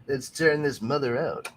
Let's turn this mother out.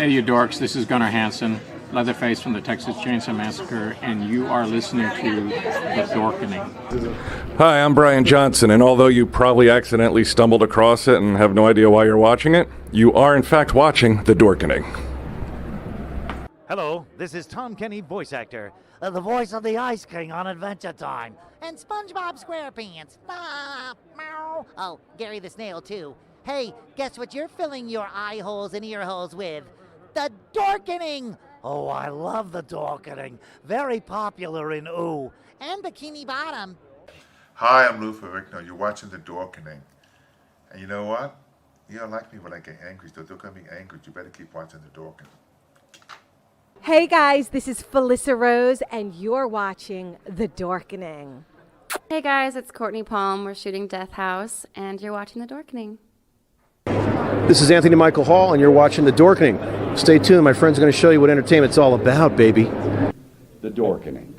Hey you dorks, this is Gunnar Hansen, Leatherface from the Texas Chainsaw Massacre, and you are listening to The Dorkening. Hi, I'm Brian Johnson, and although you probably accidentally stumbled across it and have no idea why you're watching it, you are in fact watching The Dorkening. Hello, this is Tom Kenny, voice actor, the voice of the Ice King on Adventure Time, and SpongeBob SquarePants. Ah, meow. Oh, Gary the Snail too. Hey, guess what you're filling your eye holes and ear holes with? The Dorkening! Oh, I love the Dorkening. Very popular in Ooh. And Bikini Bottom. Hi, I'm Lou Ferrigno. You're watching The Dorkening. And you know what? You don't like me when I get angry, so don't get me angry. You better keep watching The Dorkening. Hey guys, this is Felissa Rose, and you're watching The Dorkening. Hey guys, it's Courtney Palm. We're shooting Death House, and you're watching The Dorkening. This is Anthony Michael Hall, and you're watching The Dorkening. Stay tuned. My friend's going to show you what entertainment's all about, baby. The Dorkening.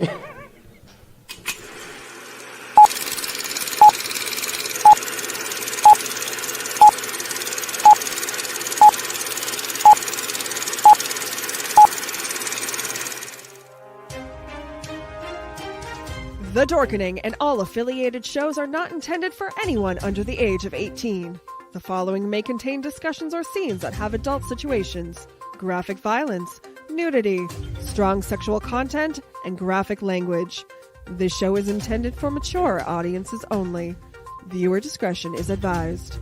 The Dorkening and all affiliated shows are not intended for anyone under the age of 18. The following may contain discussions or scenes that have adult situations, graphic violence, nudity, strong sexual content, and graphic language. This show is intended for mature audiences only. Viewer discretion is advised.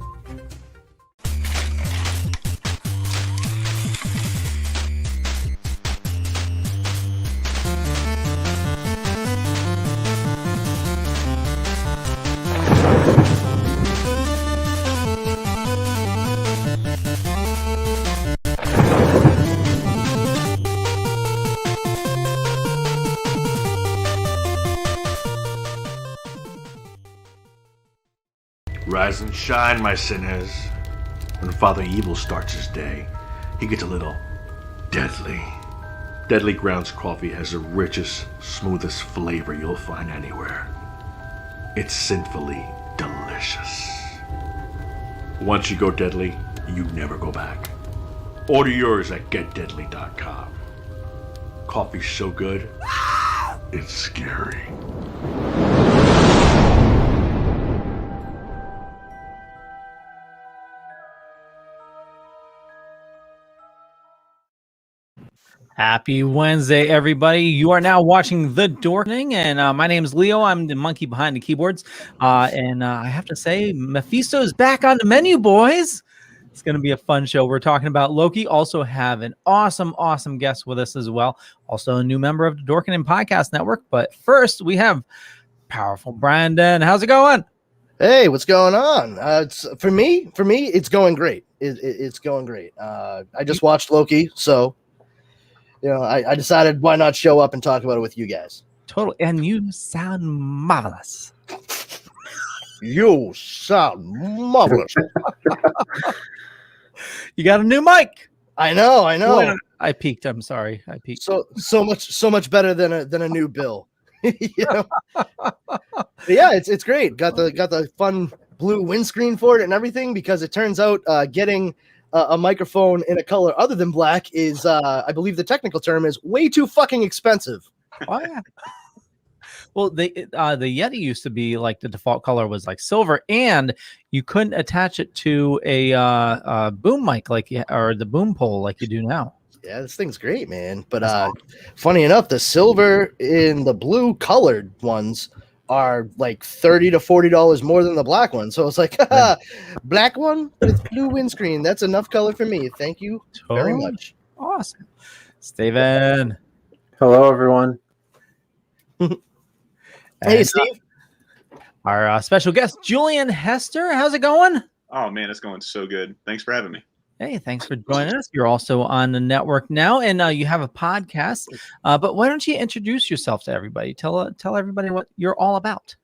Rise and shine, my sinners. When Father Evil starts his day, he gets a little deadly. Deadly Grounds coffee has the richest, smoothest flavor you'll find anywhere. It's sinfully delicious. Once you go deadly, you never go back. Order yours at getdeadly.com. Coffee's so good, it's scary. Happy Wednesday, everybody. You are now watching The Dorkening, and my name is Leo. I'm the monkey behind the keyboards. And I have to say, Mephisto is back on the menu, boys. It's going to be a fun show. We're talking about Loki. Also have an awesome guest with us as well. Also a new member of the Dorkening Podcast Network. But first, we have powerful Brandon. How's it going? Hey, what's going on? It's for me, it's going great. It's going great. I just watched Loki, so I decided why not show up and talk about it with you guys. Totally, and you sound marvelous. You sound marvelous. You got a new mic. I know. I peaked. I'm sorry. I peaked. So much better than a new bill. Yeah, it's great. Got the fun blue windscreen for it and everything, because it turns out getting a microphone in a color other than black is I believe the technical term is way too fucking expensive. Oh yeah. Well, the Yeti used to be like the default color was like silver, and you couldn't attach it to a boom mic or the boom pole like you do now. Yeah, this thing's great, man. But funny enough, the silver and the blue colored ones are like $30 to $40 more than the black one. So it's like, black one with blue windscreen. That's enough color for me. Thank you very much. Awesome. Steven. Hello, everyone. Hey, Steve. Our special guest, Julian Hester. How's it going? Oh, man, it's going so good. Thanks for having me. Hey, thanks for joining us. You're also on the network now, and you have a podcast. But why don't you introduce yourself to everybody? Tell everybody what you're all about.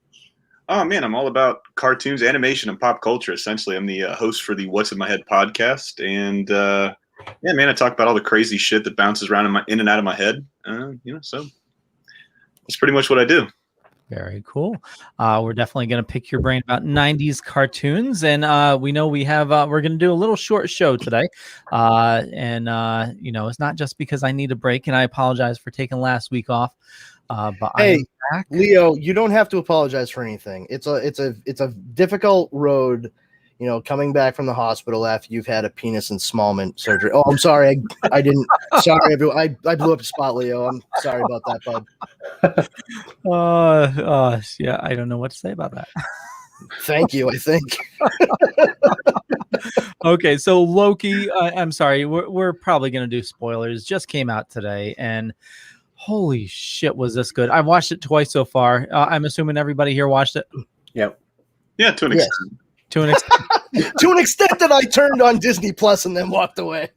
Oh, man, I'm all about cartoons, animation, and pop culture, essentially. I'm the host for the What's in My Head podcast. And, yeah, man, I talk about all the crazy shit that bounces around in and out of my head. So that's pretty much what I do. Very cool. We're definitely going to pick your brain about 90s cartoons. And we know we're going to do a little short show today. It's not just because I need a break, and I apologize for taking last week off. But hey, I'm back. Leo, you don't have to apologize for anything. It's a difficult road, coming back from the hospital after you've had a penis enlargement surgery. Oh, I'm sorry. I didn't. Sorry, everyone. I blew up a spot, Leo. I'm sorry about that, bud. Yeah, I don't know what to say about that. Thank you, I think. Okay, so Loki, I'm sorry. We're probably going to do spoilers. Just came out today, and holy shit, was this good. I've watched it twice so far. I'm assuming everybody here watched it? Yep. Yeah, to an extent. To an extent. To an extent that I turned on Disney Plus and then walked away.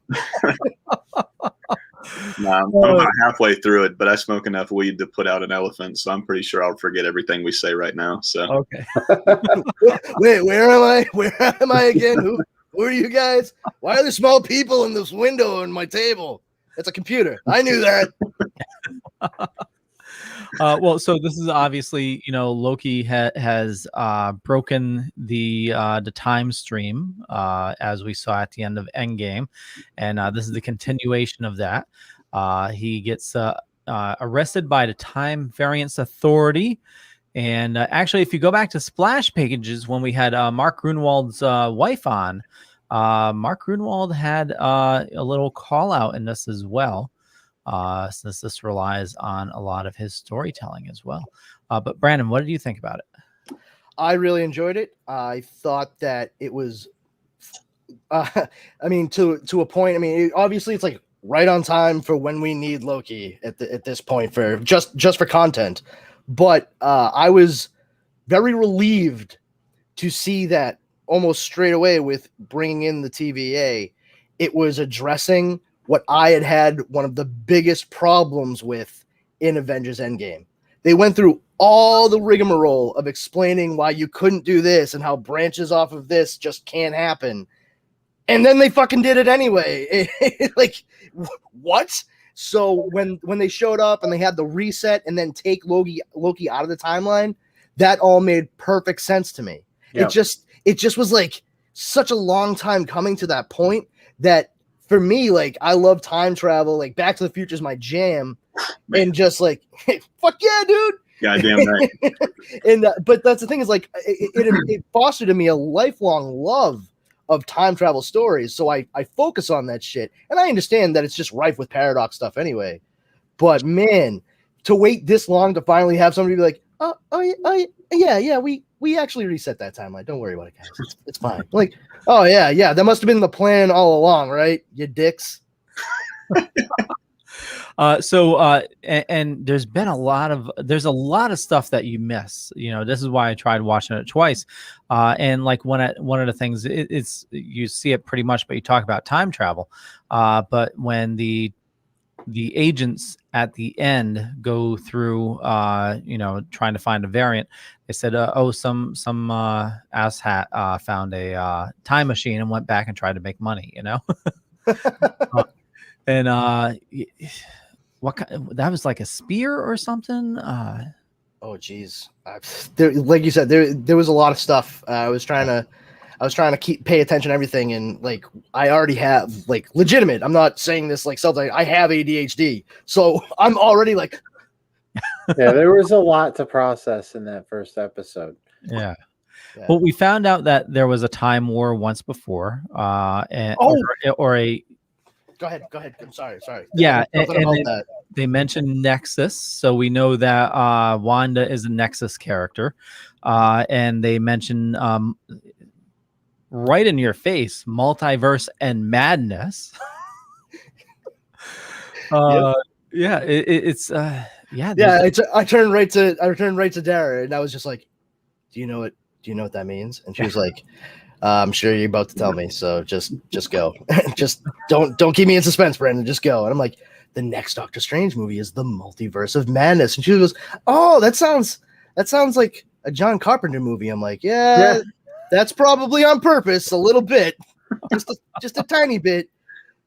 I'm about halfway through it, but I smoke enough weed to put out an elephant, so I'm pretty sure I'll forget everything we say right now. So okay. Wait, where am I? Where am I again? Who are you guys? Why are there small people in this window on my table? It's a computer. I knew that. Well, so this is obviously, Loki has broken the time stream as we saw at the end of Endgame, and this is the continuation of that. He gets arrested by the Time Variance Authority, and actually, if you go back to splash pages when we had Mark Grunwald's wife on, Mark Grunwald had a little call out in this as well. Since this relies on a lot of his storytelling as well. But Brandon, what did you think about it? I really enjoyed it. I thought that it was, to a point. Obviously it's like right on time for when we need Loki at this point for just for content. But I was very relieved to see that almost straight away with bringing in the TVA, it was addressing what I had one of the biggest problems with in Avengers Endgame. They went through all the rigmarole of explaining why you couldn't do this and how branches off of this just can't happen. And then they fucking did it anyway. Like, what? So when they showed up and they had the reset and then take Loki out of the timeline, that all made perfect sense to me. Yep. It just was like such a long time coming to that point that for me, like, I love time travel. Like, Back to the Future is my jam, and just like, hey, fuck yeah, dude. Goddamn right. And but that's the thing is like, it fostered in me a lifelong love of time travel stories. So I focus on that shit. And I understand that it's just rife with paradox stuff anyway. But man, to wait this long to finally have somebody be like, yeah, we actually reset that timeline. Don't worry about it, guys. It's fine. Like, oh yeah, that must have been the plan all along, right? You dicks. And there's been a lot of stuff that you miss. This is why I tried watching it twice. And like one of the things, it's you see it pretty much, but you talk about time travel. But when the agents at the end go through, trying to find a variant, they said, some asshat found a time machine and went back and tried to make money. And that was like a spear or something. Oh geez, like you said, there was a lot of stuff. I was trying to pay attention to everything, and like I already have like legitimate. I'm not saying this like something. I have ADHD, so I'm already like. Yeah, there was a lot to process in that first episode. Yeah. Well, we found out that there was a time war once before, or a. Go ahead. I'm sorry. Yeah, and they mentioned Nexus, so we know that Wanda is a Nexus character, and they mentioned right in your face, multiverse and madness. Yep. Yeah, it's I turned right to Dara, and I was just like, do you know what that means? And she was like, I'm sure you're about to tell me, so just go. Just don't keep me in suspense, Brandon. Just go. And I'm like, the next Doctor Strange movie is the Multiverse of Madness. And she goes, oh, that sounds like a John Carpenter movie. I'm like, yeah. That's probably on purpose, a little bit, just a tiny bit.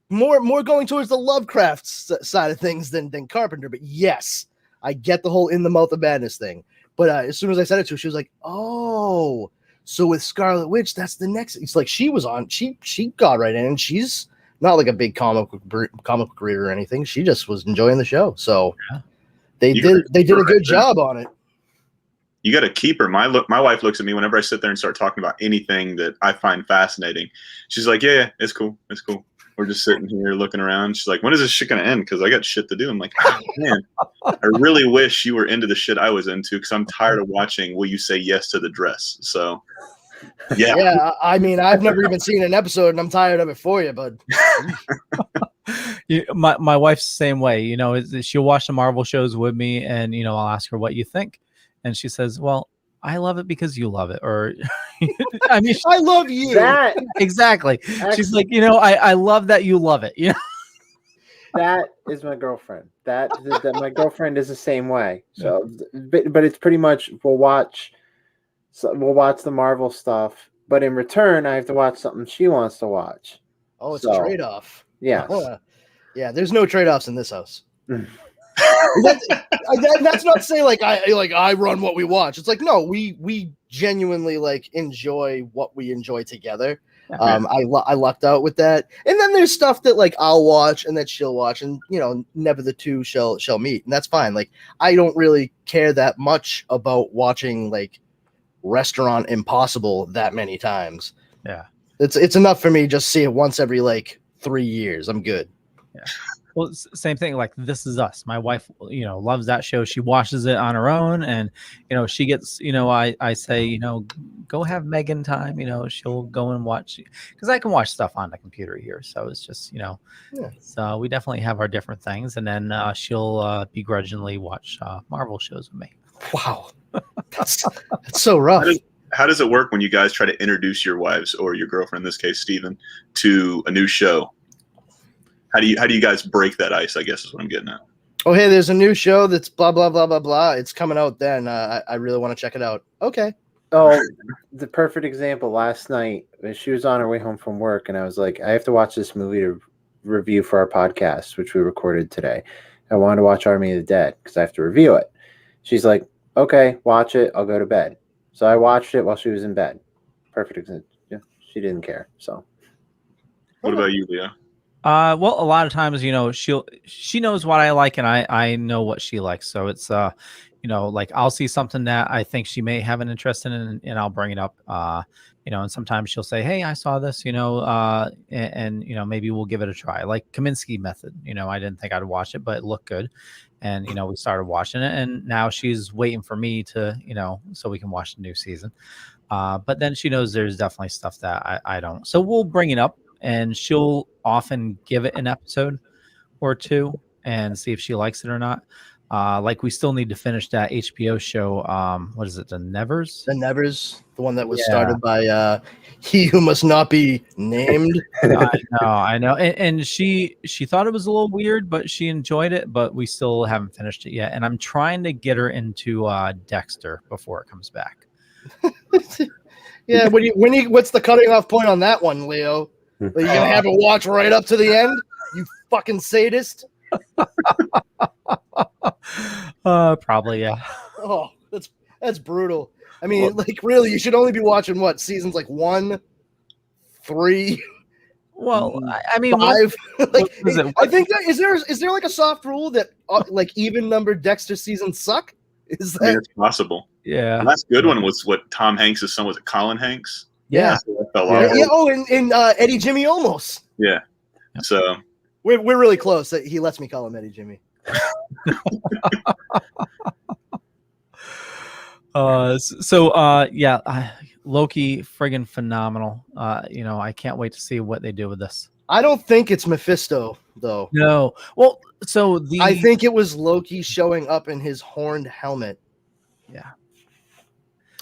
More going towards the Lovecraft side of things than Carpenter. But yes, I get the whole in the mouth of madness thing. But as soon as I said it to her, she was like, oh. So with Scarlet Witch, that's the next. It's like she got right in, and she's not like a big comic book reader or anything. She just was enjoying the show. So they did a good job on it. You got to keep her. My wife looks at me whenever I sit there and start talking about anything that I find fascinating. She's like, yeah, it's cool. We're just sitting here looking around. She's like, when is this shit gonna end? Because I got shit to do. I'm like, oh, man, I really wish you were into the shit I was into, because I'm tired of watching Will You Say Yes to the Dress. So yeah. I mean, I've never even seen an episode, and I'm tired of it for you, bud. My wife's the same way. She'll watch the Marvel shows with me, and I'll ask her what you think, and she says, well, I love it because you love it. Or I mean, I love you. Exactly. She's like, I love that you love it. That is my girlfriend. That my girlfriend is the same way. So, but it's pretty much we'll watch the Marvel stuff, but in return, I have to watch something she wants to watch. Oh, it's a trade-off. Yeah. Yeah. There's no trade-offs in this house. That's not to say like I run what we watch. It's like, no, we genuinely like enjoy what we enjoy together. I lucked out with that. And then there's stuff that like I'll watch and that she'll watch, and never the two shall meet, and that's fine. Like I don't really care that much about watching like Restaurant Impossible that many times. Yeah, it's enough for me. Just see it once every like 3 years. I'm good. Yeah. Well, same thing. Like This Is Us. My wife, loves that show. She watches it on her own, and she gets. I say, go have Megan time. She'll go and watch, because I can watch stuff on the computer here. So it's just, So we definitely have our different things, and then she'll begrudgingly watch Marvel shows with me. Wow, that's so rough. How does it work when you guys try to introduce your wives, or your girlfriend in this case, Steven, to a new show? How do you guys break that ice, I guess is what I'm getting at. Oh, hey, there's a new show that's blah, blah, blah, blah, blah. It's coming out then. I really want to check it out. Okay. Oh, the perfect example. Last night, she was on her way home from work, and I was like, I have to watch this movie to review for our podcast, which we recorded today. I wanted to watch Army of the Dead because I have to review it. She's like, okay, watch it. I'll go to bed. So I watched it while she was in bed. Perfect example. Yeah, she didn't care. So. What about you, Leah? Well, a lot of times, she knows what I like, and I know what she likes. So it's, like I'll see something that I think she may have an interest in, and I'll bring it up. And sometimes she'll say, "Hey, I saw this," and maybe we'll give it a try. Like Kaminsky Method, I didn't think I'd watch it, but it looked good, and we started watching it, and now she's waiting for me to, so we can watch the new season. But then she knows there's definitely stuff that I don't. So we'll bring it up, and she'll often give it an episode or two and see if she likes it or not. Like we still need to finish that HBO show. What is it? The Nevers? The Nevers, the one that was started by he who must not be named. I know. And she thought it was a little weird, but she enjoyed it, but we still haven't finished it yet. And I'm trying to get her into Dexter before it comes back. Yeah, what's the cutting off point on that one, Leo? Are you gonna have it watch right up to the end? You fucking sadist. Probably, yeah. Oh, that's brutal. I mean, really, you should only be watching what seasons, like 1, 3. Well, I mean, 5. I think that is there like a soft rule that like even numbered Dexter seasons suck? Is that? It's possible. Yeah. The last good one was what Tom Hanks' son was. It Colin Hanks? Yeah. Yeah. Oh, and Eddie Jimmy Olmos. Yeah. So we're really close. That he lets me call him Eddie Jimmy. Loki, friggin' phenomenal. I can't wait to see what they do with this. I don't think it's Mephisto though. No. Well, I think it was Loki showing up in his horned helmet. Yeah.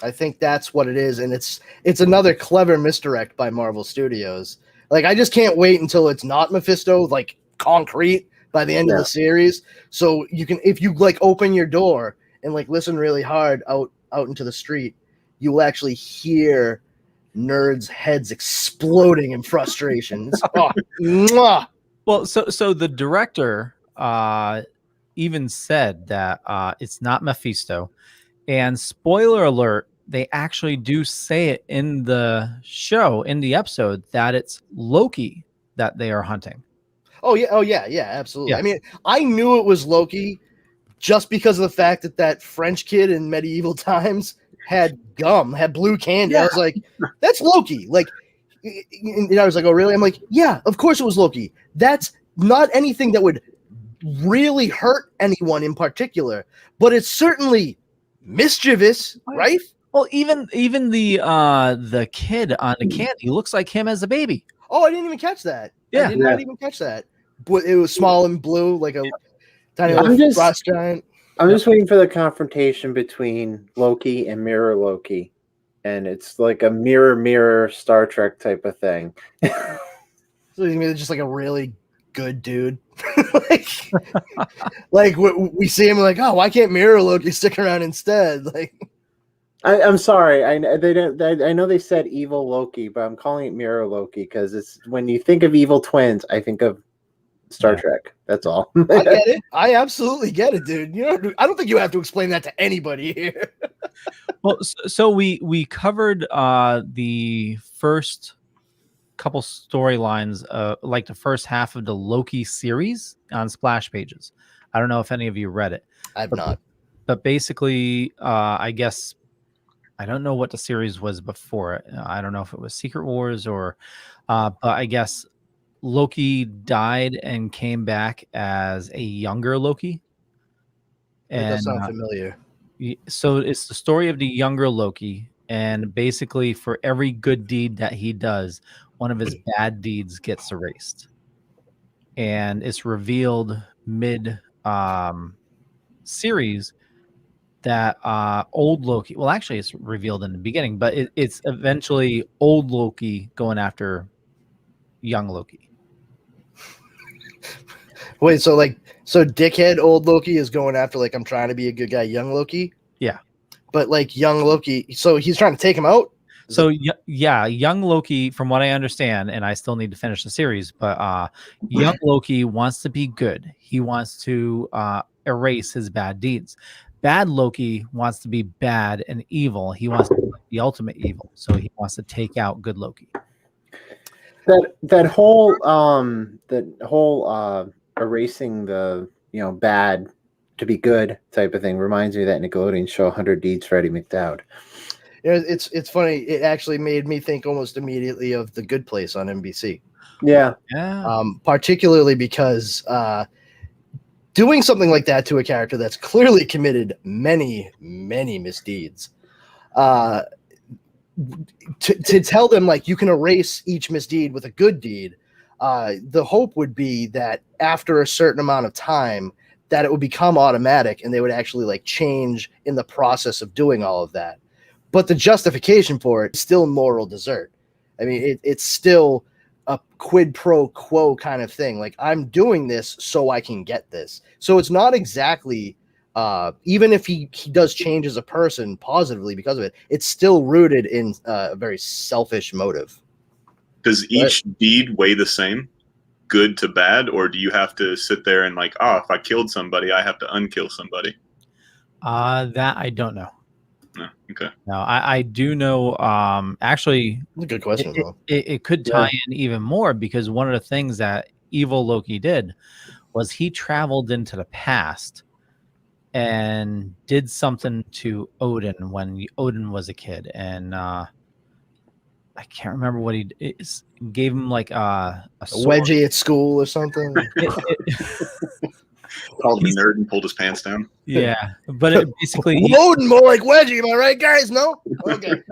I think that's what it is, and it's another clever misdirect by Marvel Studios. Like, I just can't wait until it's not Mephisto, like concrete by the end of the series. So you can, if you like open your door and like listen really hard out into the street, you will actually hear nerds' heads exploding in frustration. Mwah. Well, so the director even said that it's not Mephisto, and spoiler alert, they actually do say it in the show, in the episode, that it's Loki that they are hunting. Oh yeah, absolutely. Yeah. I mean, I knew it was Loki just because of the fact that French kid in medieval times had blue candy. I was like, that's Loki. Like, and I was like, oh really? I'm like, yeah, of course it was Loki. That's not anything that would really hurt anyone in particular, but it's certainly mischievous, right? Well, even the kid on the candy looks like him as a baby. Oh, I didn't even catch that. Yeah. I did not even catch that. But it was small and blue, like a tiny I'm little just- frost giant. I'm just waiting for the confrontation between Loki and Mirror Loki, and it's like a mirror Star Trek type of thing. So he's just like a really good dude. like we see him like, oh, why can't Mirror Loki stick around instead? Like, I'm sorry. I know they said evil Loki, but I'm calling it Mirror Loki because it's when you think of evil twins, I think of Star Trek. That's all. I get it. I absolutely get it, dude. I don't think you have to explain that to anybody here. Well, so we covered the first couple storylines, like the first half of the Loki series on splash pages. I don't know if any of you read it. I've not. But basically, I guess I don't know what the series was before it. I don't know if it was Secret Wars or, but I guess Loki died and came back as a younger Loki. That And does sound familiar. so it's the story of the younger Loki, and basically for every good deed that he does, one of his bad deeds gets erased. And it's revealed mid series that old Loki, well actually it's revealed in the beginning, but it's eventually old Loki going after young Loki. Wait, so dickhead old Loki is going after like, I'm trying to be a good guy, young Loki? Yeah. But like young Loki, so he's trying to take him out? So yeah, young Loki, from what I understand, and I still need to finish the series, but young Loki wants to be good. He wants to erase his bad deeds. Bad Loki wants to be bad and evil. He wants to be the ultimate evil. So he wants to take out good Loki. That whole erasing the bad to be good type of thing. Reminds me of that Nickelodeon show 100 Deeds Freddie McDowd. It's funny. It actually made me think almost immediately of The Good Place on NBC. Yeah. Particularly because doing something like that to a character that's clearly committed many, many misdeeds, to tell them like you can erase each misdeed with a good deed, the hope would be that after a certain amount of time that it would become automatic and they would actually like change in the process of doing all of that. But the justification for it is still moral desert. I mean, it's still a quid pro quo kind of thing. Like, I'm doing this so I can get this. So it's not exactly, even if he does change as a person positively because of it, it's still rooted in a very selfish motive. Does each deed weigh the same, good to bad, or do you have to sit there and like, if I killed somebody, I have to unkill somebody? That I don't know. No, okay. No, I do know. Actually, that's a good question. It could tie in even more because one of the things that evil Loki did was he traveled into the past and did something to Odin when Odin was a kid, and I can't remember what he gave him, like a wedgie at school or something. Called him a nerd and pulled his pants down. Yeah, but it basically Odin more like wedgie. Am I right, guys? No. Okay.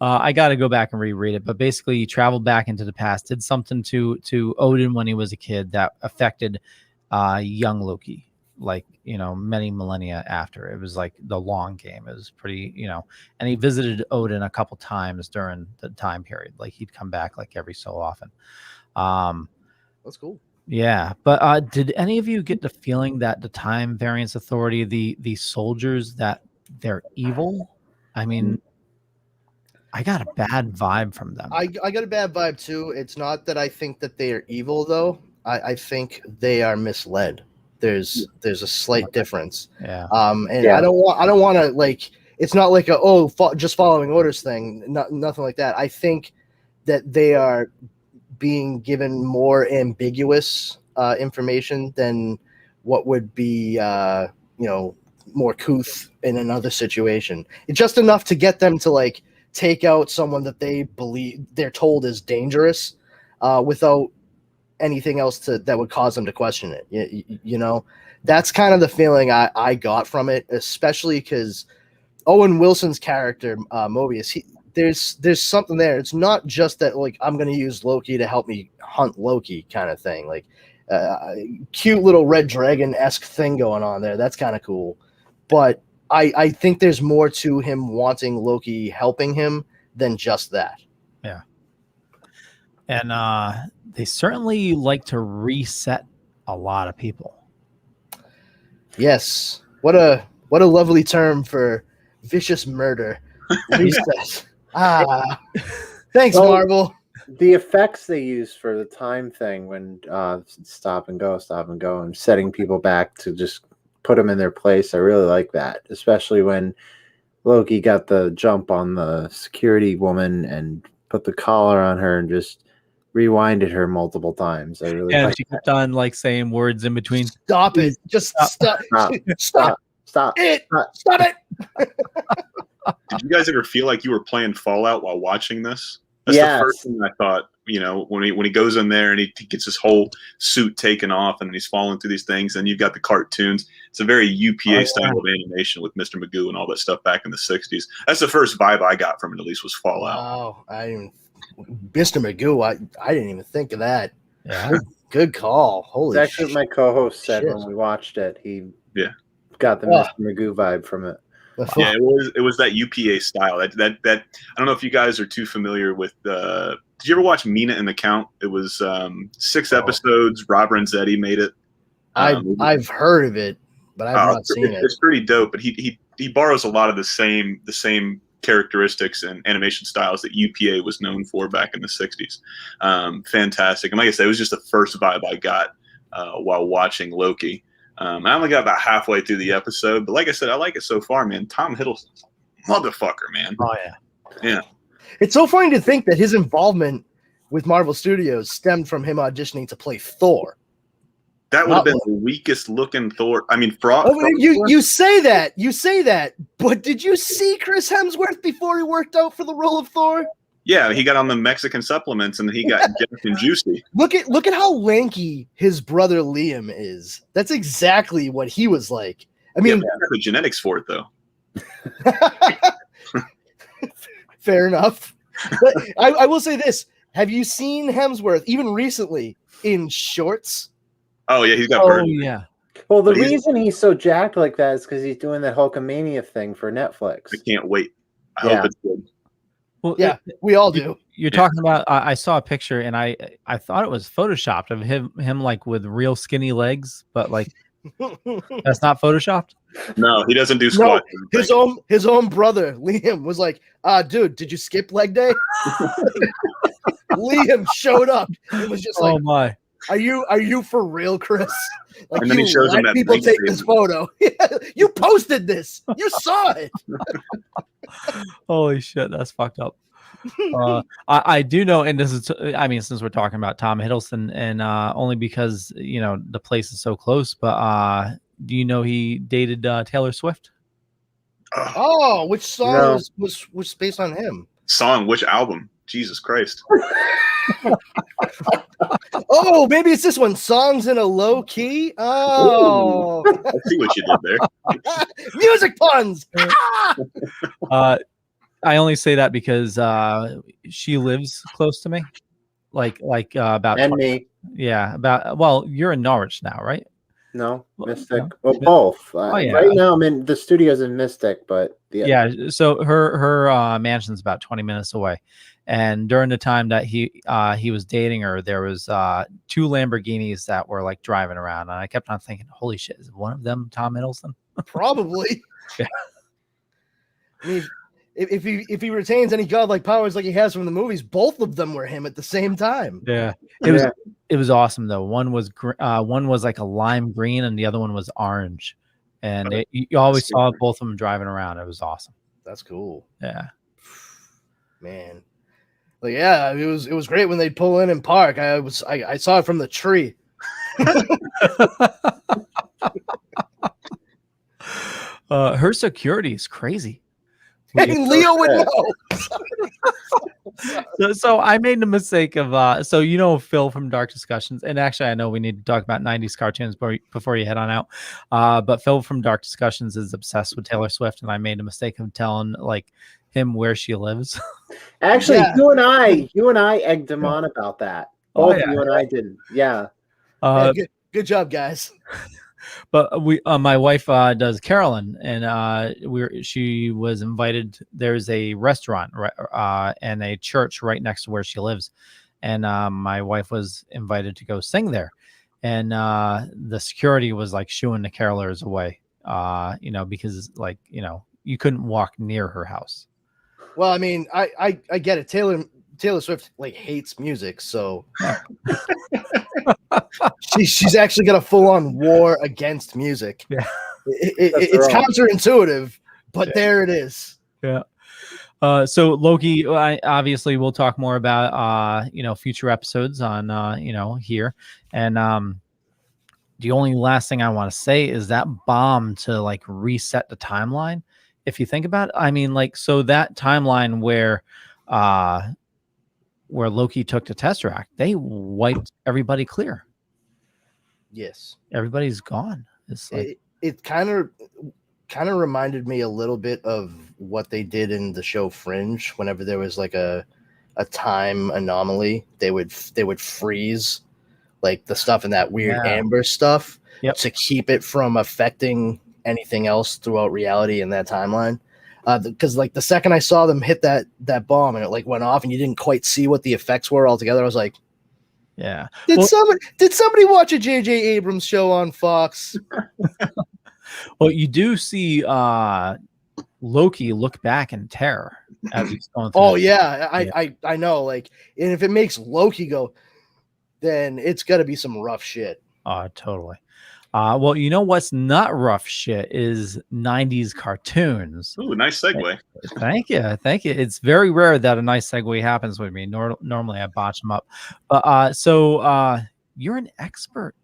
I got to go back and reread it, but basically he traveled back into the past, did something to Odin when he was a kid that affected young Loki, like, many millennia after. It was like the long game. It was pretty, and he visited Odin a couple times during the time period. Like, he'd come back like every so often. That's cool. Yeah, but did any of you get the feeling that the Time Variance Authority, the soldiers, that they're evil? I mean, I got a bad vibe from them. I got a bad vibe too. It's not that I think that they are evil though. I think they are misled. There's a slight difference. Yeah. I don't want to like. It's not like just following orders thing. Nothing like that. I think that they are being given more ambiguous information than what would be more couth in another situation. It's just enough to get them to like take out someone that they believe they're told is dangerous without anything else that would cause them to question it. That's kind of the feeling I got from it, especially because Owen Wilson's character, Mobius, there's something there. It's not just that like I'm going to use Loki to help me hunt Loki kind of thing. Like cute little red dragon-esque thing going on there. That's kind of cool. But I think there's more to him wanting Loki helping him than just that. Yeah. And they certainly like to reset a lot of people. Yes. What a lovely term for vicious murder. Reset. Thanks, Marvel. The effects they use for the time thing when stop and go, and setting people back to just put them in their place, I really like that. Especially when Loki got the jump on the security woman and put the collar on her and just rewinded her multiple times. I really and she kept on like saying words in between. Stop it! Just stop! Stop it! Stop it! Did you guys ever feel like you were playing Fallout while watching this? That's the first thing I thought. When he goes in there and he gets his whole suit taken off and he's falling through these things, and you've got the cartoons. It's a very UPA style of animation with Mr. Magoo and all that stuff back in the '60s. That's the first vibe I got from it. At least was Fallout. Oh, Mr. Magoo. I didn't even think of that. Yeah. Good call. Holy It's actually what my co-host said when we watched it. He got the Mr. Magoo vibe from it. Yeah, it was that UPA style. That I don't know if you guys are too familiar with. Did you ever watch Mina and the Count? It was 6 episodes. Rob Renzetti made it. I've heard of it, but I've not seen it. It's pretty dope. But he borrows a lot of the same characteristics and animation styles that UPA was known for back in the '60s. Fantastic. And like I said, it was just the first vibe I got while watching Loki. I only got about halfway through the episode, but like I said, I like it so far, man. Tom Hiddleston's a motherfucker, man. Oh yeah. Yeah. It's so funny to think that his involvement with Marvel Studios stemmed from him auditioning to play Thor. That would have been the weakest looking Thor. I mean, Frog. Oh, you say that, but did you see Chris Hemsworth before he worked out for the role of Thor? Yeah, he got on the Mexican supplements and he got jacked and juicy. Look at how lanky his brother Liam is. That's exactly what he was like. I mean, the genetics for it though. Fair enough. But I will say this: have you seen Hemsworth even recently in shorts? Oh yeah, he's got bird. Yeah. Well, the reason he's so jacked like that is because he's doing that Hulkamania thing for Netflix. I can't wait. I hope it's good. Well, yeah, we all do. You're talking about. I saw a picture and I thought it was photoshopped of him like with real skinny legs, but like that's not photoshopped. No, he doesn't do squats. No, his own brother Liam was like, dude, did you skip leg day? Liam showed up. It was just like, oh my. Are you for real, Chris? Like, and then he shows him that people take this photo. You posted this. You saw it. Holy shit, that's fucked up. I do know, and this is, I mean, since we're talking about Tom Hiddleston, and only because the place is so close, but do you know he dated Taylor Swift? Oh, which song was based on him? Song, which album? Jesus Christ. Oh, maybe it's this one. Songs in a Low Key. Oh, I see what you did there. Music puns. I only say that because she lives close to me, like about. And me. Yeah, about. Well, you're in Norwich now, right? No, Mystic. Well, both. Yeah. Right now, I'm in the studio's in Mystic, but yeah. So her mansion's about 20 minutes away, and during the time that he was dating her, there was 2 Lamborghinis that were like driving around, and I kept on thinking, "Holy shit, is one of them Tom Hiddleston?" Probably. Yeah. I mean, if he retains any godlike powers like he has from the movies, both of them were him at the same time. Yeah, it was awesome though. One was like a lime green, and the other one was orange, and you always saw both of them driving around. It was awesome. That's cool. Yeah, man. Like, yeah, it was great when they'd pull in and park. I saw it from the tree. Her security is crazy. Hey, Leo would know. So I made the mistake of Phil from Dark Discussions, and actually I know we need to talk about 90s cartoons before you head on out. But Phil from Dark Discussions is obsessed with Taylor Swift, and I made the mistake of telling him where she lives. Actually, you and I egged him on about that. Both you and I didn't. Yeah. Good job, guys. But my wife does Carolyn, and she was invited. There's a restaurant and a church right next to where she lives, and my wife was invited to go sing there, and the security was like shooing the carolers away, because you couldn't walk near her house. Well, I mean, I get it. Taylor Swift hates music, so she's actually got a full-on war against music. Yeah, it's counterintuitive, but there it is. Yeah. So Loki, obviously we'll talk more about future episodes on here, and the only last thing I want to say is that bomb to reset the timeline. If you think about it, I mean, so that timeline where Loki took the Tesseract, they wiped everybody clear. Yes, everybody's gone. It's it kind of reminded me a little bit of what they did in the show Fringe. Whenever there was a time anomaly, they would freeze the stuff in that weird amber stuff to keep it from affecting anything else throughout reality in that timeline. Because the second I saw them hit that bomb and it went off and you didn't quite see what the effects were altogether, I was like, yeah. Did somebody watch a J.J. Abrams show on Fox? Well, you do see Loki look back in terror as he's going through. Oh yeah, I know. And if it makes Loki go, then it's got to be some rough shit. Totally. Well, you know what's not rough shit is 90s cartoons. Ooh, nice segue. Thank you. It's very rare that a nice segue happens with me. Normally I botch them up. But so you're an expert,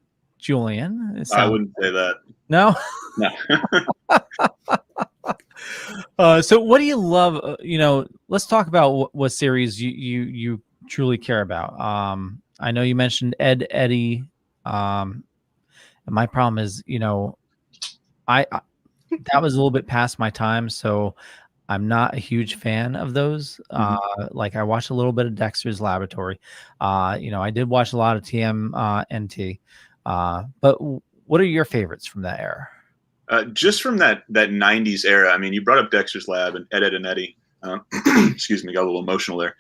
Julian. I wouldn't say that. No. No. So what do you love? Let's talk about what series you truly care about. I know you mentioned Ed, Eddie. And my problem is, I that was a little bit past my time, so I'm not a huge fan of those. Like I watched a little bit of Dexter's Laboratory. I did watch a lot of TMNT. But what are your favorites from that era? Just from that 90s era, I mean, you brought up Dexter's Lab and Ed, Ed and Eddie. Excuse me, got a little emotional there.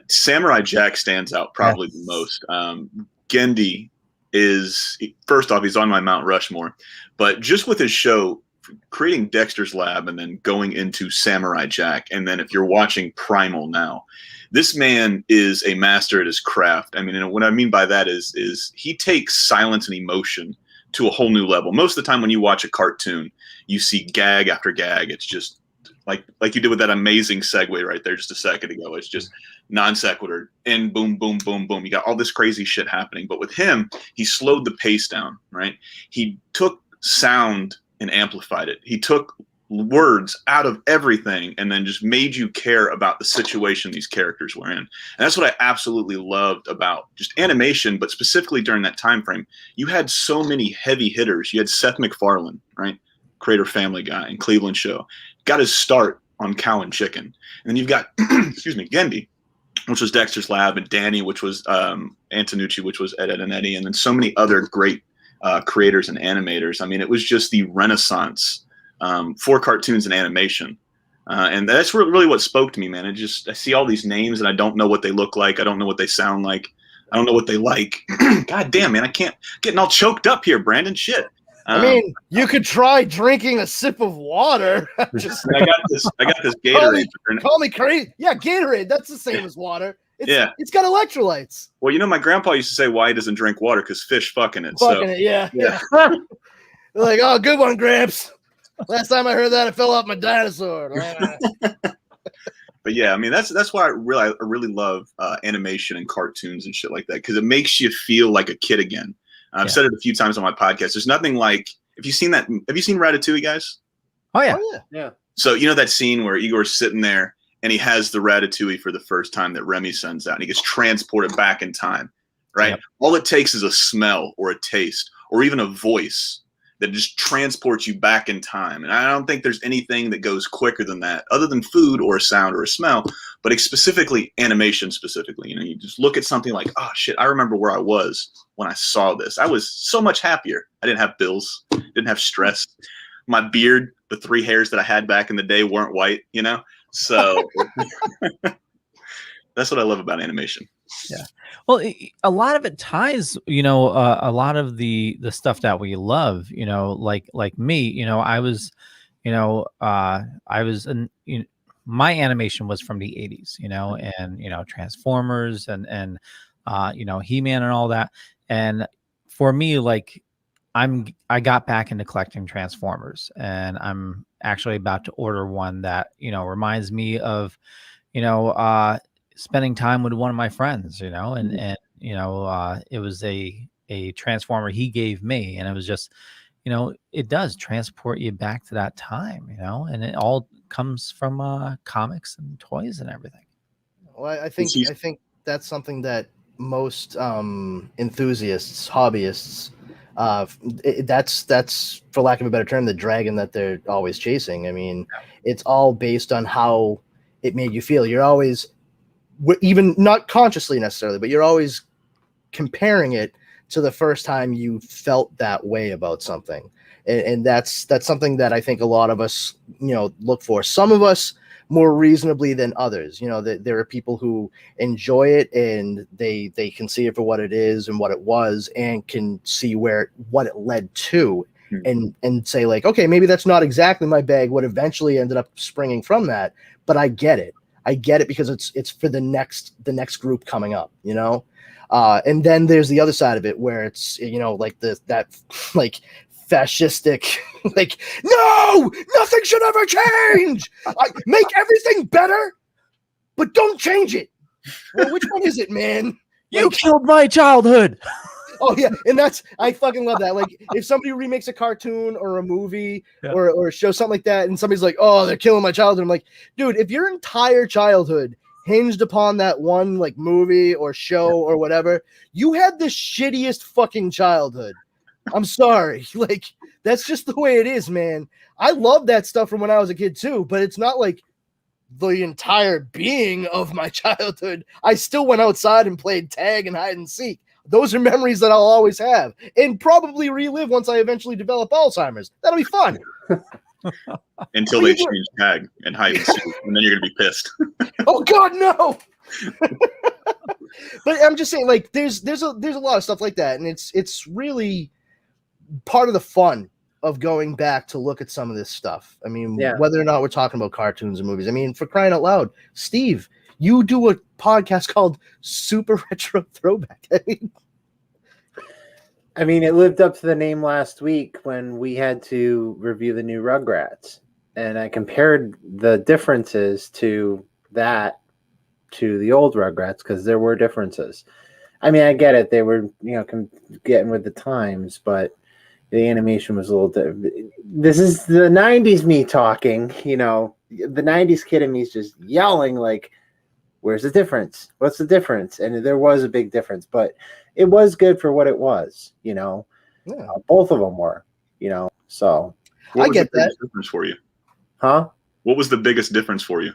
Samurai Jack stands out probably the most. Gendy is, first off, he's on my Mount Rushmore, but just with his show, creating Dexter's Lab and then going into Samurai Jack, and then if you're watching Primal now, this man is a master at his craft. I mean, and what I mean by that is he takes silence and emotion to a whole new level. Most of the time when you watch a cartoon, you see gag after gag. It's just like you did with that amazing segue right there just a second ago. It's just non sequitur and boom, boom, boom, boom. You got all this crazy shit happening. But with him, he slowed the pace down, right? He took sound and amplified it. He took words out of everything and then just made you care about the situation these characters were in. And that's what I absolutely loved about just animation, but specifically during that time frame. You had so many heavy hitters. You had Seth MacFarlane, right? Creator Family Guy and Cleveland Show. Got his start on Cow and Chicken. And then you've got, excuse me, Gendy, which was Dexter's Lab, and Danny, which was Antonucci, which was Ed, Ed and Eddie, and then so many other great creators and animators. I mean, it was just the renaissance for cartoons and animation. And that's really what spoke to me, man. I see all these names and I don't know what they look like. I don't know what they sound like. I don't know what they like. God damn, man. I can't getting all choked up here, Brandon. Shit. I mean, you could try drinking a sip of water. I got this Gatorade. Call me crazy. Yeah, Gatorade. That's the same as water. It's got electrolytes. Well, my grandpa used to say why he doesn't drink water because fish fucking it. Yeah. They're like, oh, good one, Gramps. Last time I heard that, I fell off my dinosaur. But yeah, I mean, that's why I really love animation and cartoons and shit like that, because it makes you feel like a kid again. I've said it a few times on my podcast. There's nothing like, have you seen Ratatouille, guys? Oh yeah. Yeah. So that scene where Igor's sitting there and he has the ratatouille for the first time that Remy sends out, and he gets transported back in time, right? Yep. All it takes is a smell or a taste or even a voice that just transports you back in time. And I don't think there's anything that goes quicker than that, other than food or a sound or a smell, but specifically animation specifically. You just look at something like, oh shit, I remember where I was when I saw this. I was so much happier. I didn't have bills, didn't have stress. My beard, the 3 hairs that I had back in the day weren't white, So that's what I love about animation. Yeah. Well, a lot of it ties, a lot of the stuff that we love, like me, I was, my animation was from the 80s, and, Transformers and He-Man and all that. And for me, like, I got back into collecting Transformers, and I'm actually about to order one that, reminds me of, spending time with one of my friends, and it was a Transformer he gave me, and it was just, it does transport you back to that time, and it all comes from comics and toys and everything. Well, I think that's something that most enthusiasts, hobbyists, that's for lack of a better term, the dragon that they're always chasing. I mean, it's all based on how it made you feel. You're always, even not consciously necessarily, but you're always comparing it to the first time you felt that way about something. And that's something that I think a lot of us, look for. Some of us more reasonably than others. There are people who enjoy it and they can see it for what it is and what it was, and can see what it led to, and say like, okay, maybe that's not exactly my bag, what eventually ended up springing from that, but I get it. I get it because it's for the next group coming up, and then there's the other side of it where it's, like that fascistic, like, no, nothing should ever change. Make everything better, but don't change it. Well, which one is it, man? You killed my childhood. Oh yeah, and I fucking love that. Like if somebody remakes a cartoon or a movie or a show, something like that, and somebody's like, "Oh, they're killing my childhood," I'm like, dude, if your entire childhood hinged upon that one like movie or show or whatever, you had the shittiest fucking childhood. I'm sorry, like that's just the way it is, man. I love that stuff from when I was a kid too, but it's not like the entire being of my childhood. I still went outside and played tag and hide and seek. Those are memories that I'll always have and probably relive once I eventually develop Alzheimer's. That'll be fun. Until they change tag and hide and seek, and then you're gonna be pissed. Oh God, no! But I'm just saying, like, there's a lot of stuff like that, and it's really part of the fun of going back to look at some of this stuff. I mean, whether or not we're talking about cartoons or movies. I mean, for crying out loud, Steve, you do a podcast called Super Retro Throwback. I mean, it lived up to the name last week when we had to review the new Rugrats, and I compared the differences to that to the old Rugrats because there were differences. I mean, I get it; they were, getting with the times, but the animation was a little different. This is the '90s me talking. The '90s kid in me is just yelling like, "Where's the difference? What's the difference?" And there was a big difference, but it was good for what it was, both of them were, so. I get that. Difference for you. Huh? What was the biggest difference for you?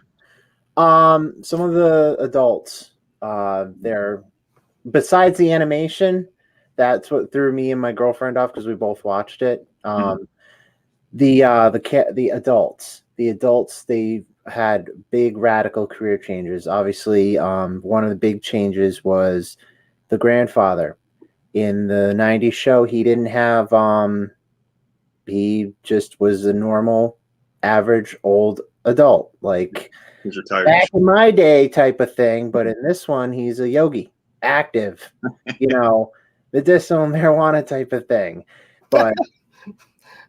Some of the adults, they're, besides the animation, that's what threw me and my girlfriend off because we both watched it. The adults, they had big radical career changes. Obviously, one of the big changes was the grandfather. In the 90s show, he didn't have he just was a normal average old adult, like he's retired back in my day type of thing, but in this one he's a yogi, active, medicinal marijuana type of thing. But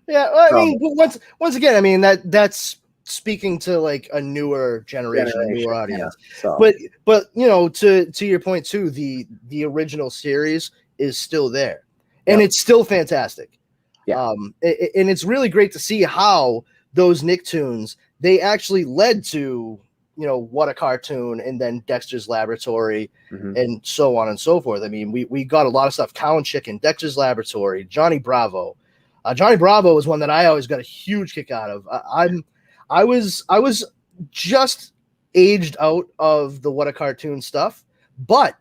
yeah, I mean, once again, I mean that's speaking to like a newer generation, a newer audience. So. But to your point too, the original series is still there, and it's still fantastic. Yeah. And it's really great to see how those Nicktoons, they actually led to What a Cartoon, and then Dexter's Laboratory, and so on and so forth. I mean, we got a lot of stuff. Cow and Chicken, Dexter's Laboratory, Johnny Bravo. Johnny Bravo was one that I always got a huge kick out of. I was just aged out of the What a Cartoon stuff, but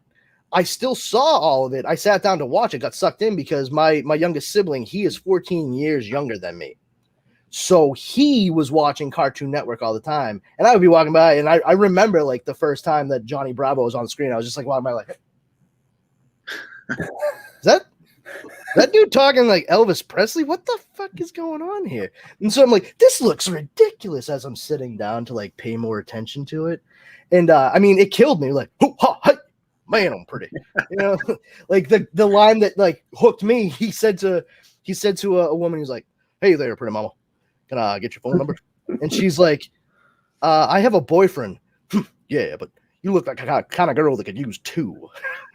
I still saw all of it. I sat down to watch it, got sucked in because my youngest sibling, he is 14 years younger than me. So he was watching Cartoon Network all the time. And I would be walking by, and I remember like the first time that Johnny Bravo was on the screen, I was just like walking by like, is that dude talking like Elvis Presley? What the fuck is going on here? And so I'm like, this looks ridiculous as I'm sitting down to like pay more attention to it. And I mean, it killed me. Like, hi, man, I'm pretty. Like the line that like hooked me. He said to a woman, he's like, "Hey there, pretty mama. Can I get your phone number?" And she's like, "I have a boyfriend." "Yeah, but you look like a kind of girl that could use two."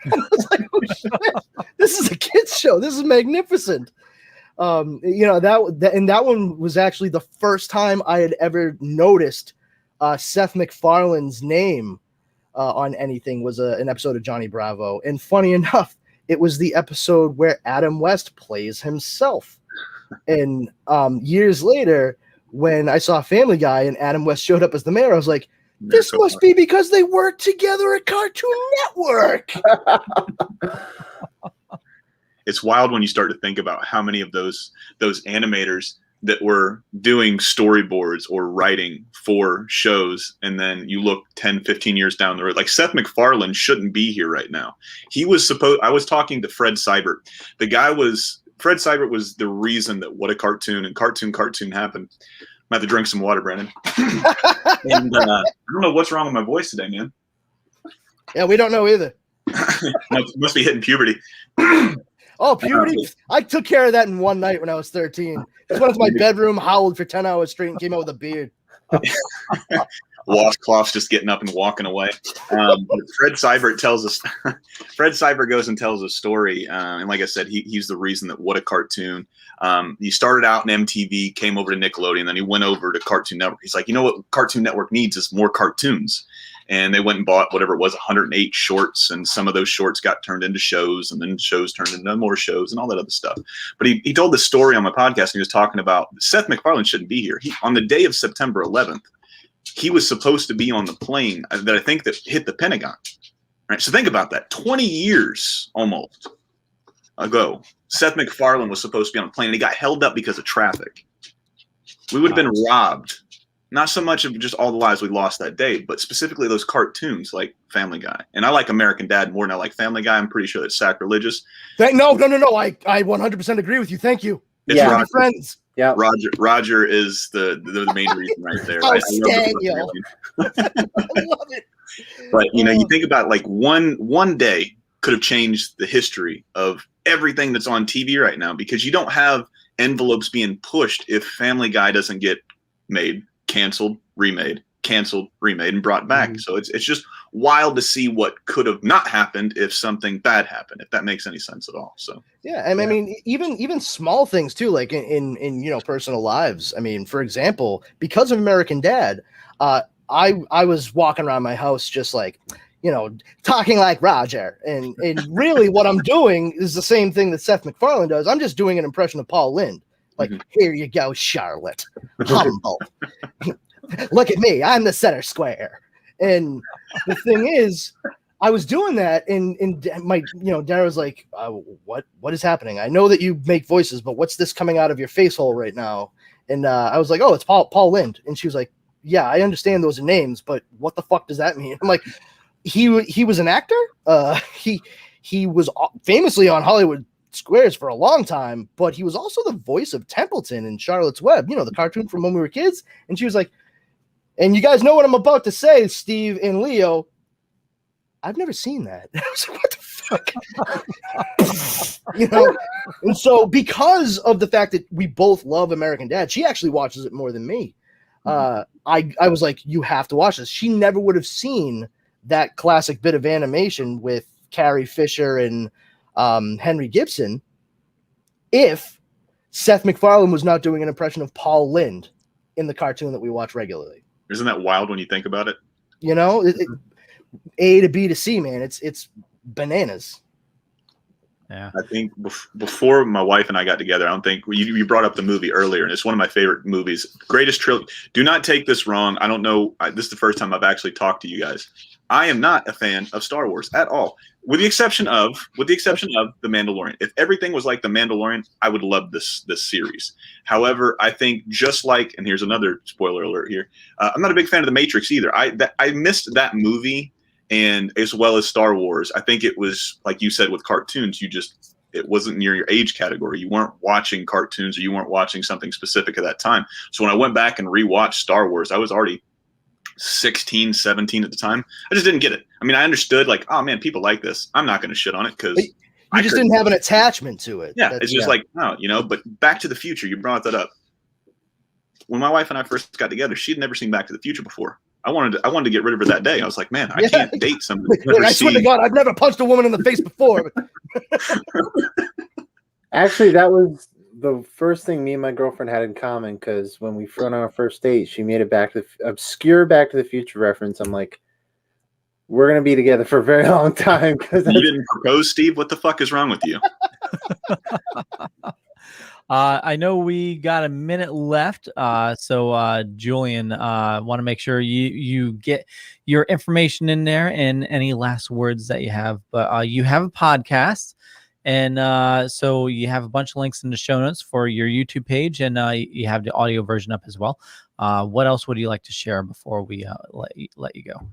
I was like, "Oh shit, this is a kids show. This is magnificent." That one was actually the first time I had ever noticed Seth MacFarlane's name on anything. Was an episode of Johnny Bravo. And funny enough, it was the episode where Adam West plays himself. And years later, when I saw Family Guy and Adam West showed up as the mayor, I was like, this must be because they worked together at Cartoon Network. It's wild when you start to think about how many of those animators that were doing storyboards or writing for shows, and then you look 10, 15 years down the road. Like Seth MacFarlane shouldn't be here right now. I was talking to Fred Seibert. Fred Seibert was the reason that What a Cartoon and Cartoon happened. I'm going to have to drink some water, Brandon. And I don't know what's wrong with my voice today, man. Yeah, we don't know either. Must be hitting puberty. Oh, puberty! I took care of that in one night when I was 13. Just went to my bedroom, howled for 10 hours straight, and came out with a beard. washcloths just getting up and walking away. Fred Seibert tells us. Fred Seibert goes and tells a story, and like I said, he's the reason that What a Cartoon. He started out in MTV, came over to Nickelodeon, then he went over to Cartoon Network. He's like, you know what Cartoon Network needs is more cartoons. And they went and bought whatever it was, 108 shorts, and some of those shorts got turned into shows, and then shows turned into more shows, and all that other stuff. But he told this story on my podcast, and he was talking about Seth MacFarlane shouldn't be here. On the day of September 11th, he was supposed to be on the plane that I think that hit the Pentagon. Right? So think about that. 20 years almost ago, Seth MacFarlane was supposed to be on a plane, and he got held up because of traffic. We would have been robbed. Not so much of just all the lives we lost that day, but specifically those cartoons like Family Guy. And I like American Dad more than I like Family Guy. I'm pretty sure it's sacrilegious. No. I 100% agree with you. Thank you. It's Roger. Friends. Yeah. Roger is the main reason right there. I love it. But you think about like one day could have changed the history of everything that's on TV right now, because you don't have envelopes being pushed if Family Guy doesn't get made, canceled, remade, and brought back. So it's just wild to see what could have not happened if something bad happened, if that makes any sense at all. So I mean, even small things too, like in personal lives. I mean, for example, because of American Dad, I was walking around my house just like, talking like Roger, and really what I'm doing is the same thing that Seth MacFarlane does. I'm just doing an impression of Paul Lynde. Like, here you go, Charlotte. Humble. Look at me. I'm the center square. And the thing is, I was doing that, and my, Dara was like, what is happening? I know that you make voices, but what's this coming out of your face hole right now? And I was like, oh, it's Paul Lynde. And she was like, yeah, I understand those are names, but what the fuck does that mean? I'm like, he was an actor. He was famously on Hollywood Squares for a long time, but he was also the voice of Templeton in Charlotte's Web, the cartoon from when we were kids. And she was like, and you guys know what I'm about to say, Steve and Leo. I've never seen that. I was like, what the fuck? And so because of the fact that we both love American Dad, she actually watches it more than me. I was like, you have to watch this. She never would have seen that classic bit of animation with Carrie Fisher and Henry Gibson if Seth MacFarlane was not doing an impression of Paul Lynde in the cartoon that we watch regularly. Isn't that wild when you think about it? A to B to C, man. It's bananas. Yeah. I think before my wife and I got together, I don't think you brought up the movie earlier, and it's one of my favorite movies. Greatest trilogy. Do not take this wrong. I don't know. This is the first time I've actually talked to you guys. I am not a fan of Star Wars at all, with the exception of The Mandalorian. If everything was like The Mandalorian, I would love this series. However, I think just like, and here's another spoiler alert here, I'm not a big fan of The Matrix either. I missed that movie, and as well as Star Wars. I think it was like you said with cartoons. It wasn't near your age category. You weren't watching cartoons, or you weren't watching something specific at that time. So when I went back and rewatched Star Wars, I was already 16, 17 at the time. I just didn't get it. I mean, I understood like, oh man, people like this. I'm not going to shit on it because you just didn't have an attachment to it. Yeah, it's just like, no, but Back to the Future, you brought that up. When my wife and I first got together, she'd never seen Back to the Future before. I wanted to get rid of her that day. I was like, man, I can't date somebody. I swear to God, I've never punched a woman in the face before. Actually, that was the first thing me and my girlfriend had in common, because when we went on our first date, she made a obscure Back to the Future reference. I'm like, we're going to be together for a very long time. You didn't propose, Steve? What the fuck is wrong with you? I know we got a minute left. So Julian, want to make sure you get your information in there and any last words that you have. But you have a podcast. And so you have a bunch of links in the show notes for your YouTube page, and you have the audio version up as well. What else would you like to share before we let you go?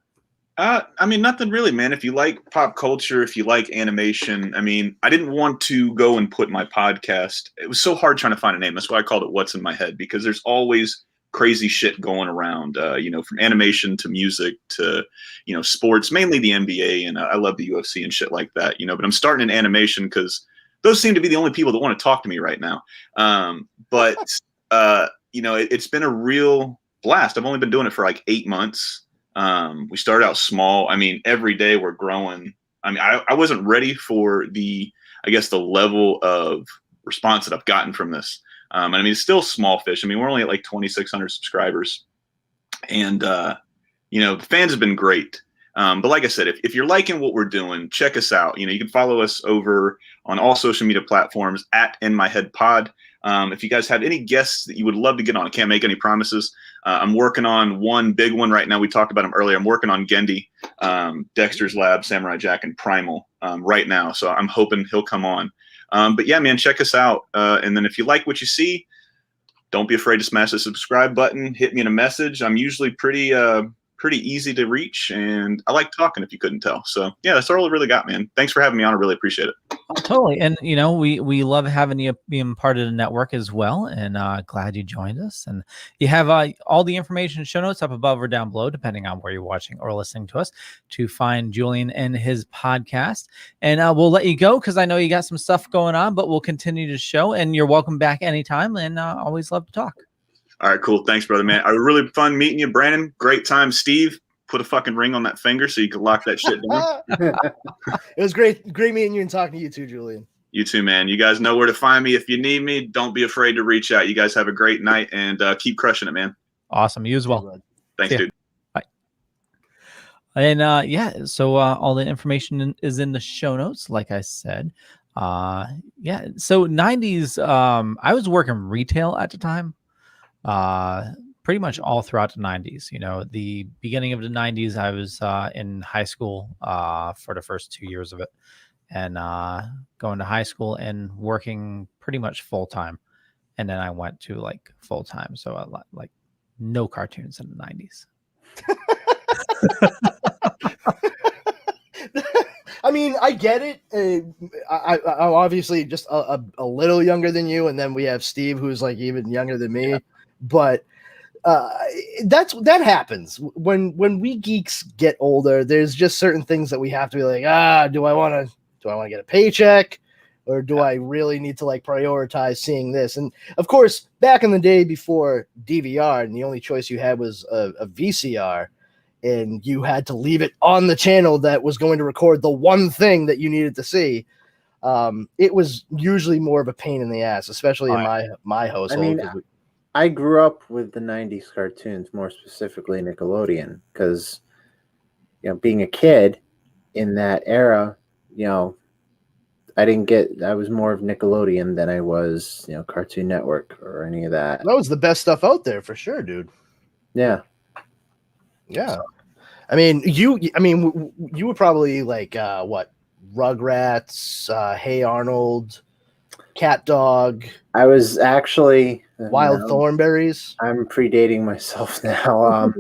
I mean, nothing really, man. If you like pop culture, if you like animation, I mean, I didn't want to go and put my podcast. It was so hard trying to find a name. That's why I called it What's in My Head, because there's always crazy shit going around, from animation to music to, sports, mainly the NBA. And I love the UFC and shit like that, but I'm starting in animation because those seem to be the only people that want to talk to me right now. It's been a real blast. I've only been doing it for like 8 months. We started out small. I mean, every day we're growing. I mean, I wasn't ready for the level of response that I've gotten from this. And I mean, it's still small fish. I mean, we're only at like 2,600 subscribers, and the fans have been great. But like I said, if you're liking what we're doing, check us out. You can follow us over on all social media platforms at In My Head Pod. If you guys have any guests that you would love to get on, I can't make any promises. I'm working on one big one right now. We talked about him earlier. I'm working on Gendy, Dexter's Lab, Samurai Jack, and Primal right now. So I'm hoping he'll come on. But yeah, man, check us out. And then if you like what you see, don't be afraid to smash the subscribe button. Hit me in a message. I'm usually pretty easy to reach, and I like talking, if you couldn't tell. So yeah, that's all I really got, man. Thanks for having me on. I really appreciate it. Oh, totally. And we love having you being part of the network as well, and glad you joined us. And you have all the information show notes up above or down below, depending on where you're watching or listening to us, to find Julian and his podcast. And we'll let you go because I know you got some stuff going on, but we'll continue to show, and you're welcome back anytime, and always love to talk. All right, cool. Thanks, brother, man. Really fun meeting you, Brandon. Great time, Steve. Put a fucking ring on that finger so you could lock that shit down. It was great meeting you and talking to you too, Julian. You too, man. You guys know where to find me. If you need me, don't be afraid to reach out. You guys have a great night, and keep crushing it, man. Awesome. You as well. Thanks, dude. Bye. And so all the information is in the show notes, like I said. So 90s, I was working retail at the time. Pretty much all throughout the 90s. The beginning of the 90s, I was in high school for the first 2 years of it, and going to high school and working pretty much full time, and then I went to like full time. So like no cartoons in the 90s. I mean, I get it. I'm obviously just a little younger than you, and then we have Steve, who's like even younger than me. Yeah. But that happens when we geeks get older. There's just certain things that we have to be like, do I want to get a paycheck, or do I really need to like prioritize seeing this? And of course, back in the day before DVR, and the only choice you had was a VCR, and you had to leave it on the channel that was going to record the one thing that you needed to see. It was usually more of a pain in the ass, especially in my household. I mean, I grew up with the 90s cartoons, more specifically Nickelodeon, because, being a kid in that era, I was more of Nickelodeon than I was, Cartoon Network or any of that. That was the best stuff out there for sure, dude. Yeah. Yeah. I mean, you were probably like, what? Rugrats, Hey Arnold, Cat Dog. I was actually Wild Thornberries. I'm predating myself now.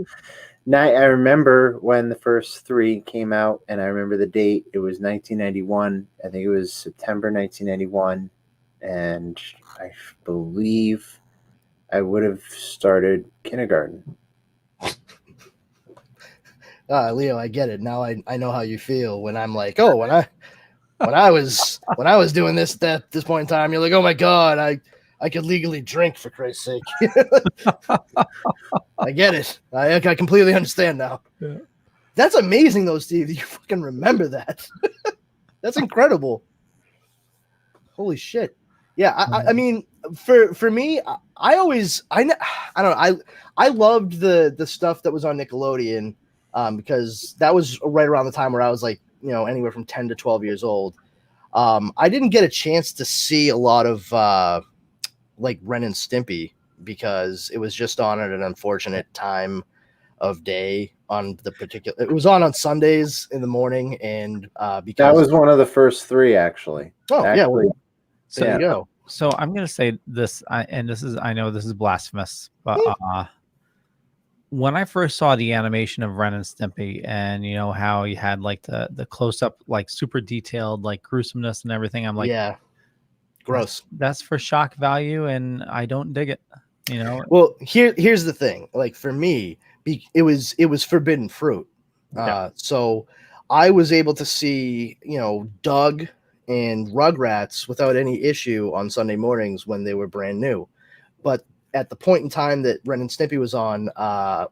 I remember when the first 3 came out, and I remember the date. It was 1991. I think it was September 1991, and I believe I would have started kindergarten. Leo, I get it now. I know how you feel when I'm like, when I was doing this at this point in time, you're like, oh my god, I could legally drink, for Christ's sake. I get it. I completely understand now. Yeah. That's amazing though, Steve. You fucking remember that. That's incredible. Holy shit. Yeah, I mean, for me, I loved the stuff that was on Nickelodeon. Because that was right around the time where I was like, anywhere from 10 to 12 years old. I didn't get a chance to see a lot of like Ren and Stimpy because it was just on at an unfortunate time of day on the particular. It was on Sundays in the morning, and because that was one of the first 3 actually. Oh, actually, yeah. Well, so there you go. So I'm gonna say this, I know this is blasphemous, but when I first saw the animation of Ren and Stimpy, and how you had like the close up, like super detailed, like gruesomeness and everything, I'm like, yeah, gross. That's for shock value, and I don't dig it. Well, here's the thing. Like for me, it was forbidden fruit. So I was able to see Doug and Rugrats without any issue on Sunday mornings when they were brand new, but at the point in time that Ren and Stimpy was on, I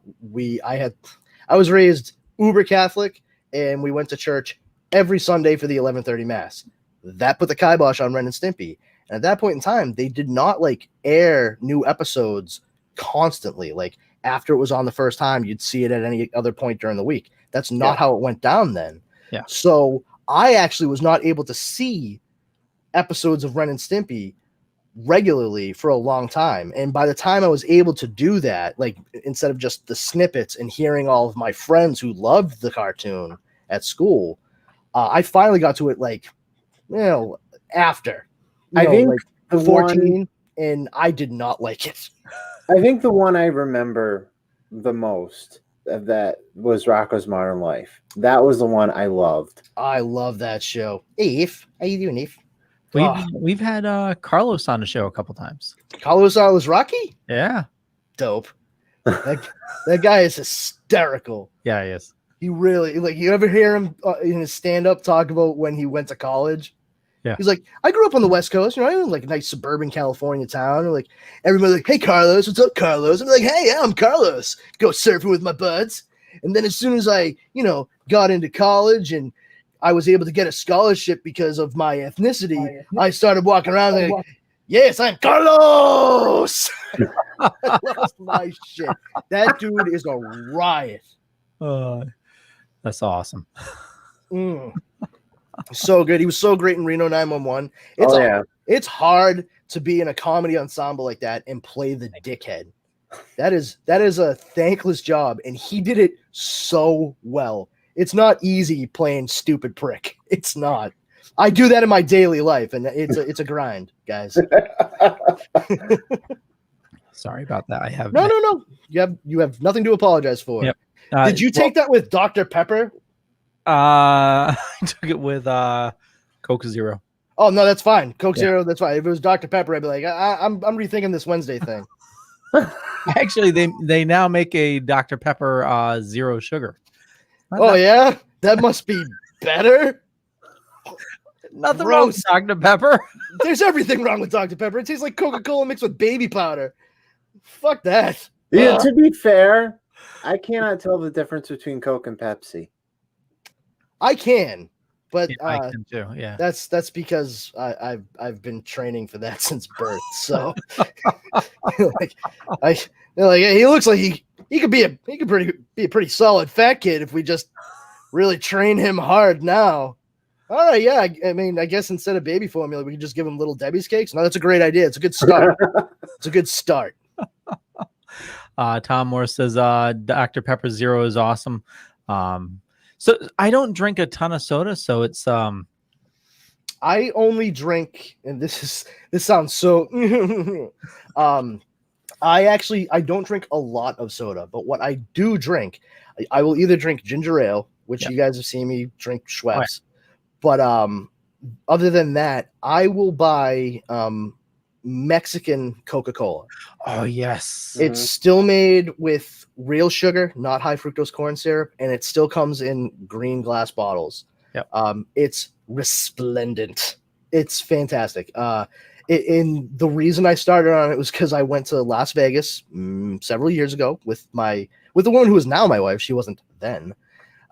I was raised uber Catholic, and we went to church every Sunday for the 11:30 mass. That put the kibosh on Ren and Stimpy. And at that point in time, they did not like air new episodes constantly. Like after it was on the first time, you'd see it at any other point during the week. That's not how it went down then. Yeah. So I actually was not able to see episodes of Ren and Stimpy regularly for a long time. And by the time I was able to do that, like instead of just the snippets and hearing all of my friends who loved the cartoon at school, I finally got to it like, after. I think like the 14, and I did not like it. I think the one I remember the most of that was Rocko's Modern Life. That was the one I loved. I love that show. Eve, how you doing, Eve? We've had Carlos on the show a couple times. Carlos was Rocky? Yeah. Dope. That guy is hysterical. Yeah, he is. He really, like, you ever hear him in his stand-up talk about when he went to college? Yeah. He's like, I grew up on the West Coast, I live in like a nice suburban California town. And like everybody's like, hey Carlos, what's up, Carlos? I'm like, hey, yeah, I'm Carlos. Go surfing with my buds. And then as soon as I, got into college and I was able to get a scholarship because of my ethnicity, I started walking around like, yes, I'm Carlos. I lost my shit. That dude is a riot. That's awesome. So good. He was so great in Reno 911. It's hard to be in a comedy ensemble like that and play the dickhead. That is a thankless job, and he did it so well. It's not easy playing stupid prick. It's not. I do that in my daily life, and it's a grind, guys. Sorry about that. I have no. You have nothing to apologize for. Yep. Did you take that with Dr. Pepper? I took it with Coke Zero. Oh no, that's fine. Coke Zero, that's fine. If it was Dr. Pepper, I'd be like, I'm rethinking this Wednesday thing. Actually, they now make a Dr. Pepper zero sugar. Yeah, that must be better. Nothing wrong with Dr. Pepper. There's everything wrong with Dr. Pepper. It tastes like Coca-Cola mixed with baby powder. Fuck that. Yeah, to be fair, I cannot tell the difference between Coke and Pepsi. I can, but I can too. Yeah, that's because I've been training for that since birth. So, he looks like he could be a pretty solid fat kid if we just really train him hard now. All right, yeah. I mean, I guess instead of baby formula, we could just give him Little Debbie's cakes. No, that's a great idea. It's a good start. It's a good start. Tom Moore says Dr. Pepper Zero is awesome. So I don't drink a ton of soda, so it's I only drink, and this sounds so I don't drink a lot of soda, but what I do drink, I will either drink ginger ale, which you guys have seen me drink Schweppes. But other than that, I will buy Mexican Coca-Cola. Oh yes. It's still made with real sugar, not high fructose corn syrup, and it still comes in green glass bottles. Yep. It's resplendent. It's fantastic. And the reason I started on it was because I went to Las Vegas several years ago with the woman who is now my wife. She wasn't then.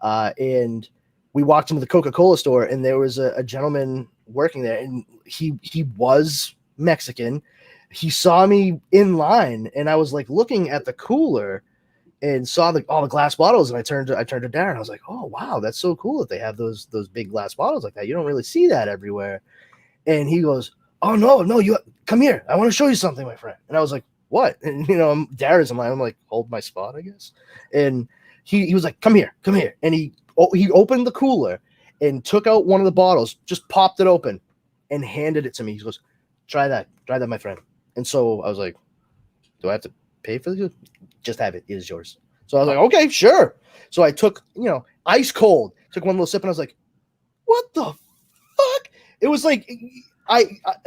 And we walked into the Coca-Cola store, and there was a gentleman working there, and he was Mexican. He saw me in line, and I was like looking at the cooler and saw all the glass bottles, and I turned to Darren. I was like, "Oh wow, that's so cool that they have those big glass bottles like that. You don't really see that everywhere." And he goes, "Oh no, you come here. I want to show you something, my friend." And I was like, "What?" And Darren's in line. I'm like, "Hold my spot, I guess." And he was like, "Come here," and he opened the cooler and took out one of the bottles, just popped it open, and handed it to me. He goes, try that, my friend. And so I was like, do I have to pay for this? Just have it. It is yours. So I was like, okay, sure. So I took, ice cold, took one little sip, and I was like, what the fuck? It was like,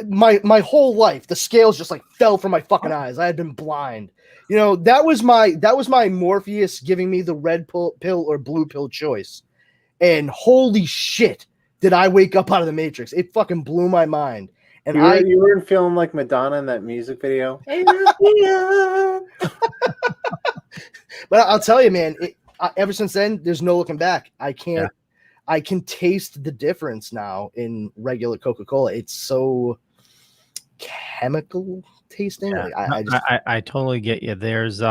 my whole life, the scales just like fell from my fucking eyes. I had been blind. That was my Morpheus giving me the red pill or blue pill choice. And holy shit, did I wake up out of the Matrix. It fucking blew my mind. And you weren't feeling like Madonna in that music video. But I'll tell you, man, ever since then, there's no looking back. I can't. I can taste the difference now in regular Coca-Cola. It's so chemical tasting. Yeah. Like, No, I totally get you. There's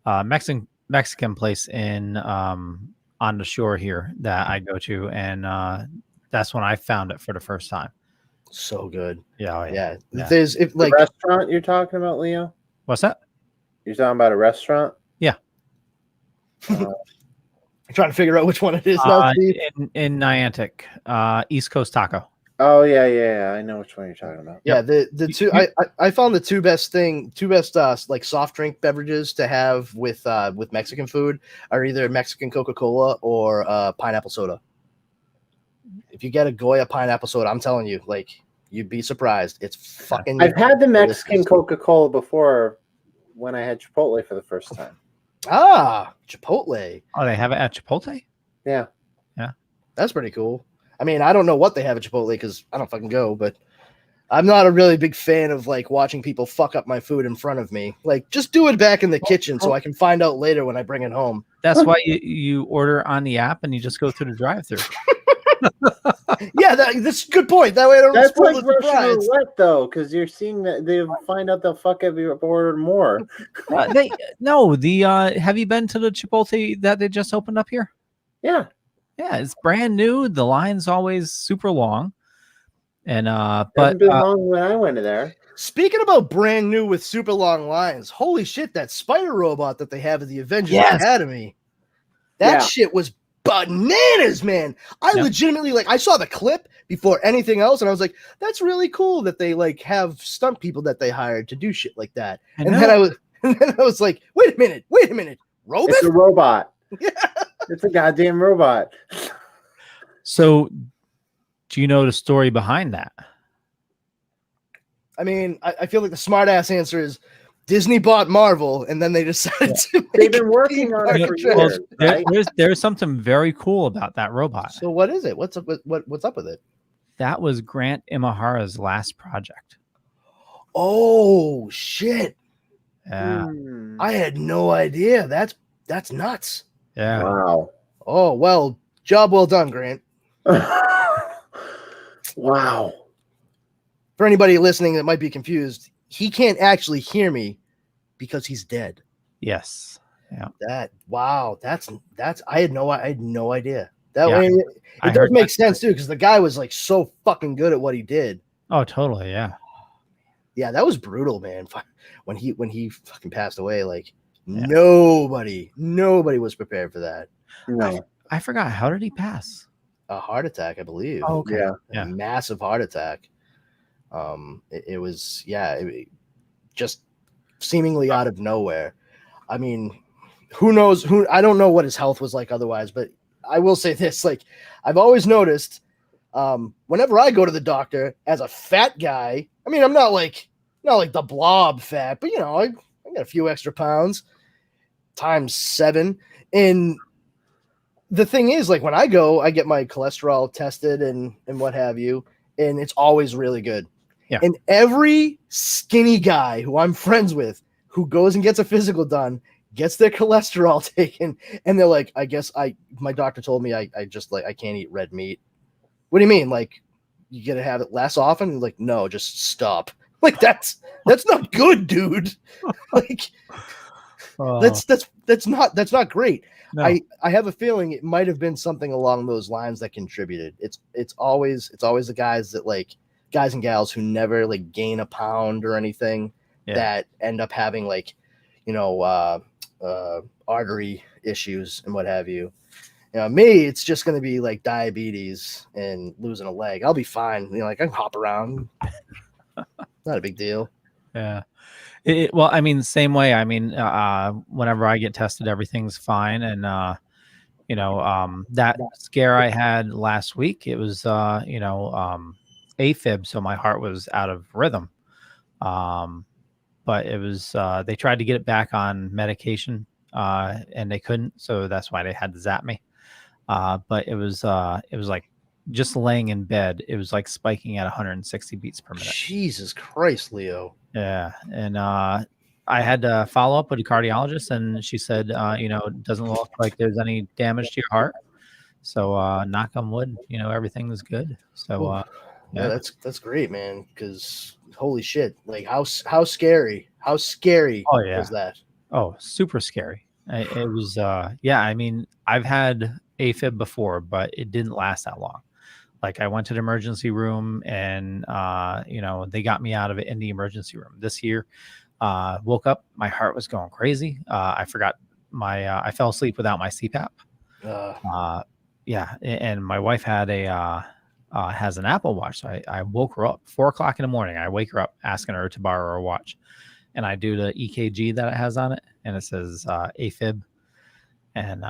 Mexican place in on the shore here that I go to, and that's when I found it for the first time. So good. Yeah, oh, yeah. yeah. There's The restaurant you're talking about, Leo? What's that? You're talking about a restaurant? Yeah. Trying to figure out which one it is now, Steve. in Niantic, East Coast Taco. Oh yeah. I know which one you're talking about. Yeah, the two I found the two best like soft drink beverages to have with Mexican food are either Mexican Coca-Cola or pineapple soda. If you get a Goya pineapple soda, I'm telling you, like, you'd be surprised. It's fucking. I've had the Mexican Coca-Cola before when I had Chipotle for the first time. Ah, Chipotle. Oh, they have it at Chipotle? Yeah. Yeah. That's pretty cool. I mean, I don't know what they have at Chipotle because I don't fucking go, but I'm not a really big fan of like watching people fuck up my food in front of me. Like, just do it back in the kitchen so I can find out later when I bring it home. That's why you order on the app and you just go through the drive-thru. Yeah, that's a good point. That way I don't That's spoil like the Russian surprise. roulette, though, because you're seeing that they find out they'll fuck if you ordered more. Have you been to the Chipotle that they just opened up here? Yeah. Yeah, it's brand new. The line's always super long. And Hasn't but been long when I went there. Speaking about brand new with super long lines, holy shit, that spider robot that they have at the Avengers Yes. Academy. That shit was bananas, man. I Yep. legitimately, like, I saw the clip before anything else, and I was like, that's really cool that they like have stunt people that they hired to do shit like that. And then I was like, wait a minute, robot? It's a robot. It's a goddamn robot. So do you know the story behind that? I mean, I feel like the smart ass answer is Disney bought Marvel, and then they decided to make They've been working on it for years. There's something very cool about that robot. So what is it? What's up with it? That was Grant Imahara's last project. Oh shit. Yeah. I had no idea. That's nuts. Yeah. Wow. Oh, well, job well done, Grant. Wow. For anybody listening that might be confused, he can't actually hear me because he's dead. Yes. Yeah. That's I had no idea. That Yeah. way I it does heard make that. sense too, because the guy was like so fucking good at what he did. Oh, totally. Yeah. Yeah, that was brutal, man. When he fucking passed away, like nobody was prepared for that. No. I forgot. How did he pass? A heart attack, I believe. Oh, okay. Yeah. A massive heart attack. It was just seemingly out of nowhere. I mean, who knows? I don't know what his health was like otherwise, but I will say this: like, I've always noticed, whenever I go to the doctor as a fat guy, I mean, I'm not like the blob fat, but I got a few extra pounds times 7. And the thing is, like, when I go, I get my cholesterol tested and what have you, and it's always really good. Yeah. And every skinny guy who I'm friends with who goes and gets a physical done gets their cholesterol taken, and they're like, my doctor told me I can't eat red meat. What do you mean? Like, you gotta have it less often? And like, no, just stop. Like, that's not good, dude. Like, that's not great. No. I have a feeling it might have been something along those lines that contributed. It's always the guys that, like, guys and gals who never like gain a pound or anything that end up having, like, artery issues and what have you. Me, it's just going to be like diabetes and losing a leg. I'll be fine. Like, I can hop around. Not a big deal. Yeah. Well, I mean, same way. I mean, whenever I get tested, everything's fine. And, that scare I had last week, it was, AFib. So my heart was out of rhythm. But it was, they tried to get it back on medication, and they couldn't. So that's why they had to zap me. But it was like just laying in bed. It was like spiking at 160 beats per minute. Jesus Christ, Leo. Yeah. And, I had to follow up with a cardiologist, and she said, it doesn't look like there's any damage to your heart. So knock on wood, everything was good. So yeah, that's great, man. Because holy shit, like how scary was that? Oh, super scary. It was, I mean, I've had AFib before, but it didn't last that long. Like I went to the emergency room and, they got me out of it in the emergency room. This year, woke up, my heart was going crazy. I forgot I fell asleep without my CPAP. And my wife had has an Apple Watch. So I woke her up 4:00 in the morning. I wake her up asking her to borrow her watch. And I do the EKG that it has on it, and it says AFib. And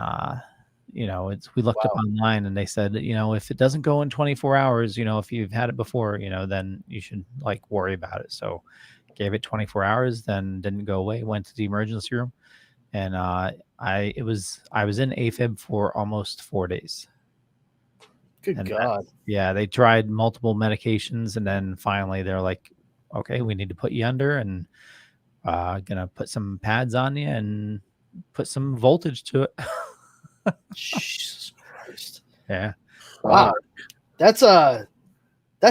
we looked up online, and they said, if it doesn't go in 24 hours, if you've had it before, then you should like worry about it. So gave it 24 hours, then didn't go away, went to the emergency room. And I was in AFib for almost 4 days. Good God. They tried multiple medications, and then finally they're like, okay, we need to put you under, and gonna put some pads on you and put some voltage to it. Jesus Christ. Yeah. Wow. That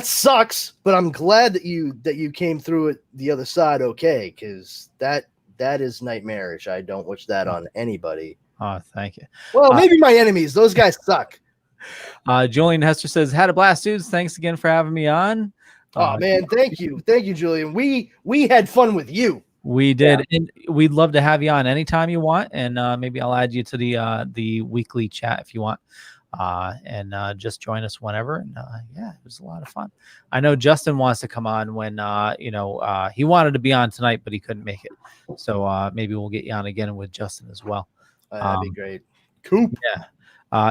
sucks, but I'm glad that you came through it the other side okay, because that is nightmarish. I don't wish that on anybody. Oh, thank you. Well, maybe my enemies. Those guys suck. Julian Hester says, had a blast, dudes. Thanks again for having me on. Oh man, thank you, Julian. We had fun with you. We did, and we'd love to have you on anytime you want, and maybe I'll add you to the weekly chat if you want, and just join us whenever. And it was a lot of fun. I know Justin wants to come on when he wanted to be on tonight, but he couldn't make it. So maybe we'll get you on again with Justin as well. That'd be great. Cool.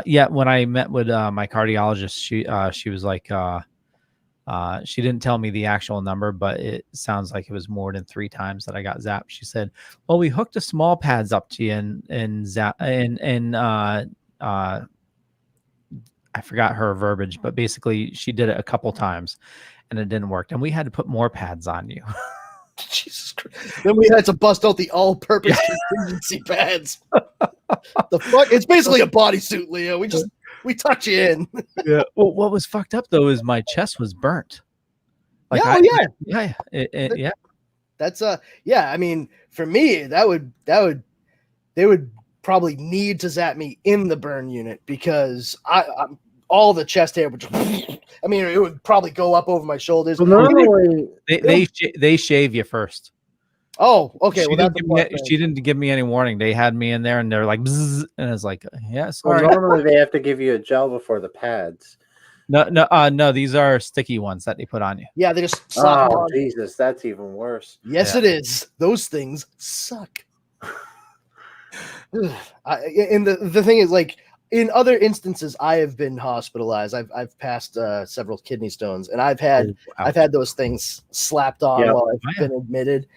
Yeah. When I met with my cardiologist, she was like, she didn't tell me the actual number, but it sounds like it was more than 3 times that I got zapped. She said, well, we hooked the small pads up to you and I forgot her verbiage, but basically she did it a couple times and it didn't work. And we had to put more pads on you. Jesus Christ. Then we had to bust out the all-purpose contingency pads. The fuck? It's basically a bodysuit, Leo. We tuck you in. Yeah. Well, what was fucked up though is my chest was burnt. Like yeah. That's I mean, for me, they would probably need to zap me in the burn unit because I'm all the chest hair would. I mean, it would probably go up over my shoulders. Well, normally they shave you first. Oh, okay. She didn't give me any warning. They had me in there, and they're like, bzzz, and I was like, yeah, sorry. Well, normally they have to give you a gel before the pads. No. These are sticky ones that they put on you. Yeah, they just slap Oh, on. Jesus, that's even worse. Yes, it is. Those things suck. And the thing is, like, in other instances, I have been hospitalized. I've passed several kidney stones, and I've had those things slapped on while I've been admitted.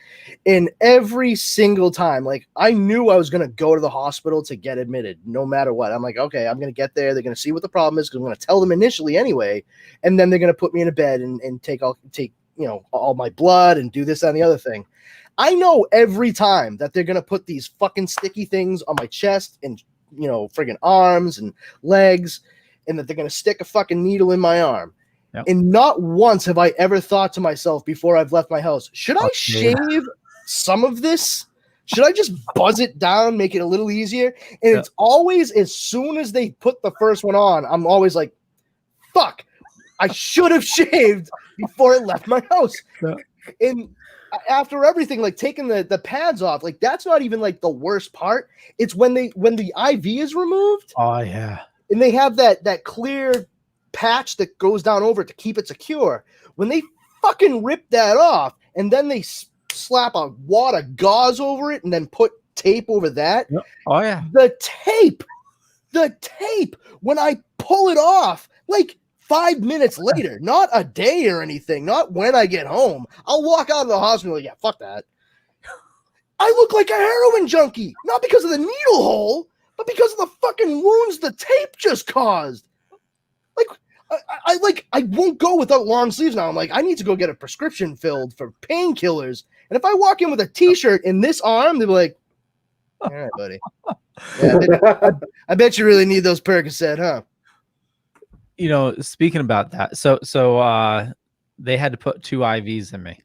And every single time, like, I knew I was gonna go to the hospital to get admitted, no matter what. I'm like, okay, I'm gonna get there. They're gonna see what the problem is because I'm gonna tell them initially anyway, and then they're gonna put me in a bed and take all my blood and do this and the other thing. I know every time that they're gonna put these fucking sticky things on my chest and friggin' arms and legs, and that they're gonna stick a fucking needle in my arm. Yep. And not once have I ever thought to myself before I've left my house, should I shave some of this? Should I just buzz it down, make it a little easier? And it's always as soon as they put the first one on, I'm always like, fuck, I should have shaved before I left my house. And after everything, like taking the pads off, like that's not even like the worst part. It's when the IV is removed. Oh yeah. And they have that clear patch that goes down over it to keep it secure. When they fucking rip that off and then they slap a wad of gauze over it and then put tape over that. Yep. Oh yeah. The tape, when I pull it off, like 5 minutes later, not a day or anything, not when I get home. I'll walk out of the hospital like, yeah, fuck that. I look like a heroin junkie, not because of the needle hole, but because of the fucking wounds the tape just caused. Like, I won't go without long sleeves now. I'm like, I need to go get a prescription filled for painkillers And if I walk in with a T-shirt in this arm, they'll be like, "All right, buddy. Yeah, I bet you really need those Percocet, huh?" You know, speaking about that, so they had to put 2 IVs in me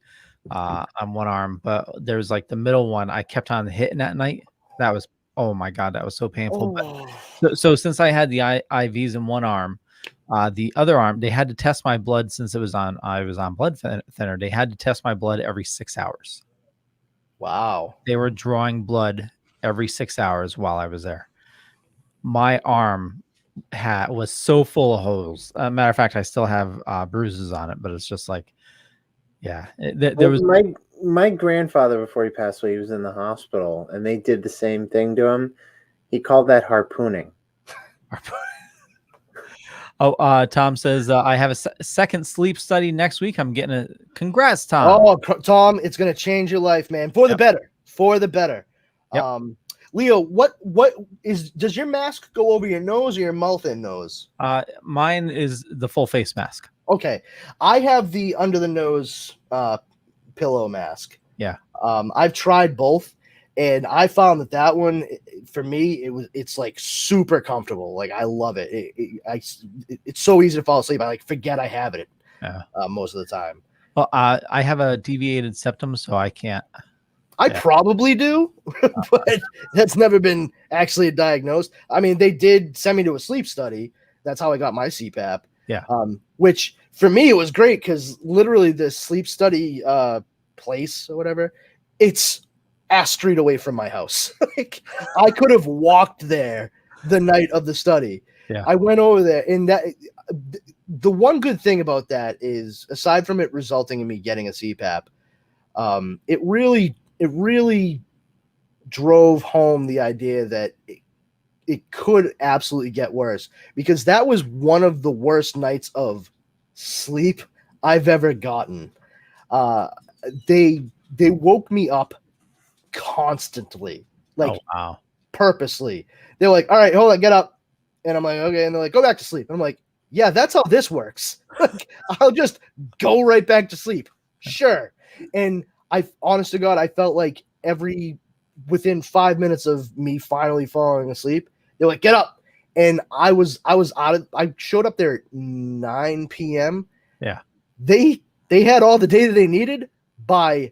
on one arm, but there's like the middle one I kept on hitting at night. That was, oh my God, that was so painful. But so since I had the IVs in one arm, the other arm, they had to test my blood since I was on blood thinner. They had to test my blood every 6 hours. Wow. They were drawing blood every 6 hours while I was there. My arm was so full of holes. Matter of fact, I still have bruises on it, but it's just like, yeah, there was my grandfather, before he passed away, he was in the hospital, and they did the same thing to him. He called that harpooning. Oh, Tom says I have a second sleep study next week. I'm getting a congrats, Tom. Oh, Tom, it's gonna change your life, man, for the better. For the better. Yep. Leo, does your mask go over your nose or your mouth and nose? Mine is the full face mask. Okay, I have the under the nose pillow mask. Yeah. I've tried both, and I found that one for me it's like super comfortable. Like I love it. It's so easy to fall asleep. I like forget I have it. Yeah. Most of the time. Well, I have a deviated septum, so I can't. I probably do, but that's never been actually diagnosed. I mean, they did send me to a sleep study. That's how I got my CPAP. Yeah. Which for me, it was great because literally the sleep study place or whatever, it's a street away from my house. Like I could have walked there the night of the study. Yeah. I went over there, and the one good thing about that is, aside from it resulting in me getting a CPAP, it really drove home the idea that it could absolutely get worse, because that was one of the worst nights of sleep I've ever gotten. They woke me up constantly, like purposely. They're like, "All right, hold on, get up," and I'm like, "Okay," and they're like, "Go back to sleep." And I'm like, "Yeah, that's how this works. Like, I'll just go right back to sleep, sure." And honest to God, I felt like within 5 minutes of me finally falling asleep, they're like, "Get up." And I showed up there at 9 p.m. Yeah. They had all the data they needed by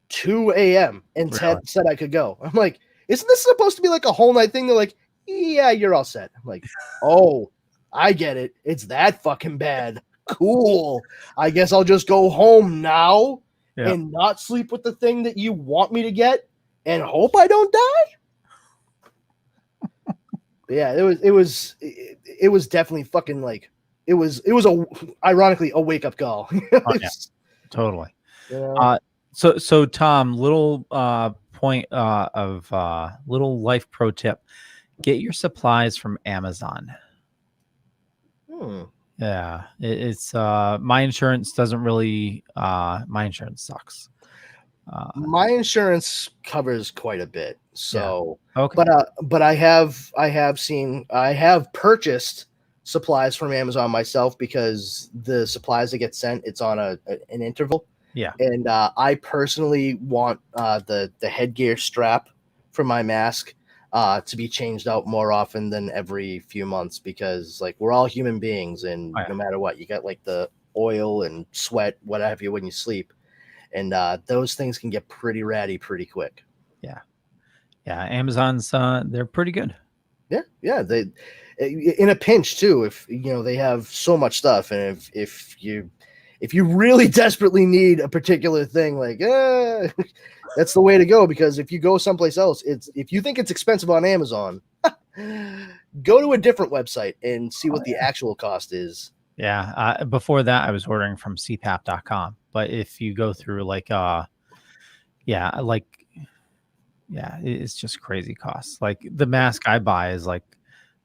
2 a.m. and said I could go. I'm like, isn't this supposed to be like a whole night thing? They're like, "Yeah, you're all set." I'm like, oh, I get it. It's that fucking bad. Cool. I guess I'll just go home now. Yeah. And not sleep with the thing that you want me to get and hope I don't die. Yeah, it was definitely fucking like it was ironically a wake up call. Oh, yeah. Totally. Yeah. So Tom, little point of little life pro tip: get your supplies from Amazon. Yeah, it's my insurance doesn't really. My insurance sucks. My insurance covers quite a bit, so okay. But I have purchased supplies from Amazon myself, because the supplies that get sent, it's on an interval. Yeah, and I personally want the headgear strap for my mask to be changed out more often than every few months, because like we're all human beings, and no matter what, you got like the oil and sweat, what have you, when you sleep, and those things can get pretty ratty pretty quick. Yeah. Amazon's they're pretty good. Yeah. They in a pinch too. If they have so much stuff, and if you really desperately need a particular thing, like that's the way to go, because if you go someplace else, if you think it's expensive on Amazon, go to a different website and see what the actual cost is. Yeah. Before that, I was ordering from cpap.com, but if you go through it's just crazy costs. Like the mask I buy is I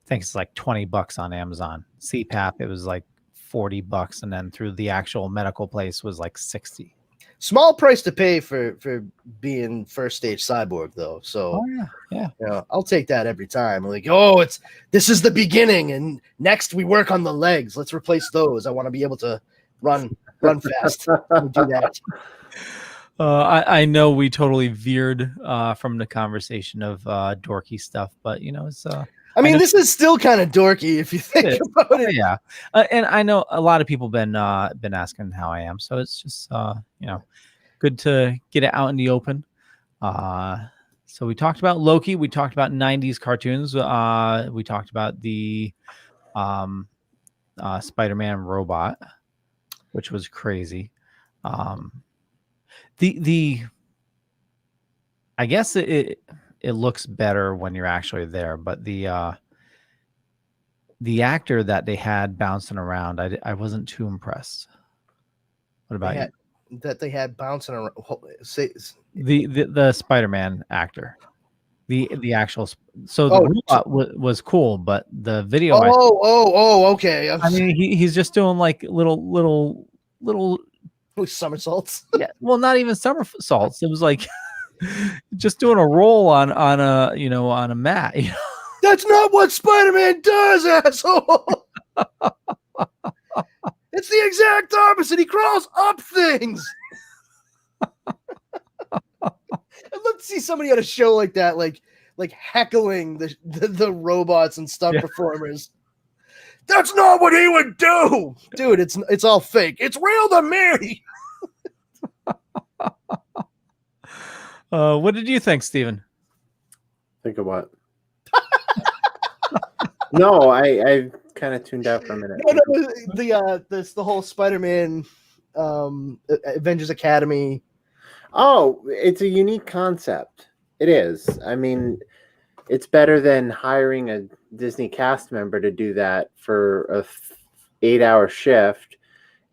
think it's like $20 on Amazon. CPAP, it was like $40, and then through the actual medical place was like $60. Small price to pay for being first stage cyborg, though. So I'll take that every time. I'm like, this is the beginning, and next we work on the legs. Let's replace those. I want to be able to run fast and do that. I know we totally veered from the conversation of dorky stuff, but it's. I mean, this is still kind of dorky if you think about it. Yeah, and I know a lot of people been asking how I am, so it's just good to get it out in the open. So we talked about Loki. We talked about 90s cartoons. We talked about the Spider-Man robot, which was crazy. I guess it looks better when you're actually there, but the actor that they had bouncing around, I wasn't too impressed. What about you? That they had bouncing around. The Spider-Man actor, the actual. So the robot was cool, but the video. Okay. I mean, he's just doing like little somersaults. Yeah, well, not even somersaults. It was like just doing a roll on a mat. That's not what Spider-Man does, asshole. It's the exact opposite. He crawls up things. I'd love to see somebody on a show like that, like heckling the robots and stunt performers. That's not what he would do, dude. It's all fake. It's real to me. What did you think, Steven? Think of what? No, I kind of tuned out for a minute. The whole Spider-Man Avengers Academy. Oh, it's a unique concept. It is. I mean, it's better than hiring a Disney cast member to do that for a 8-hour shift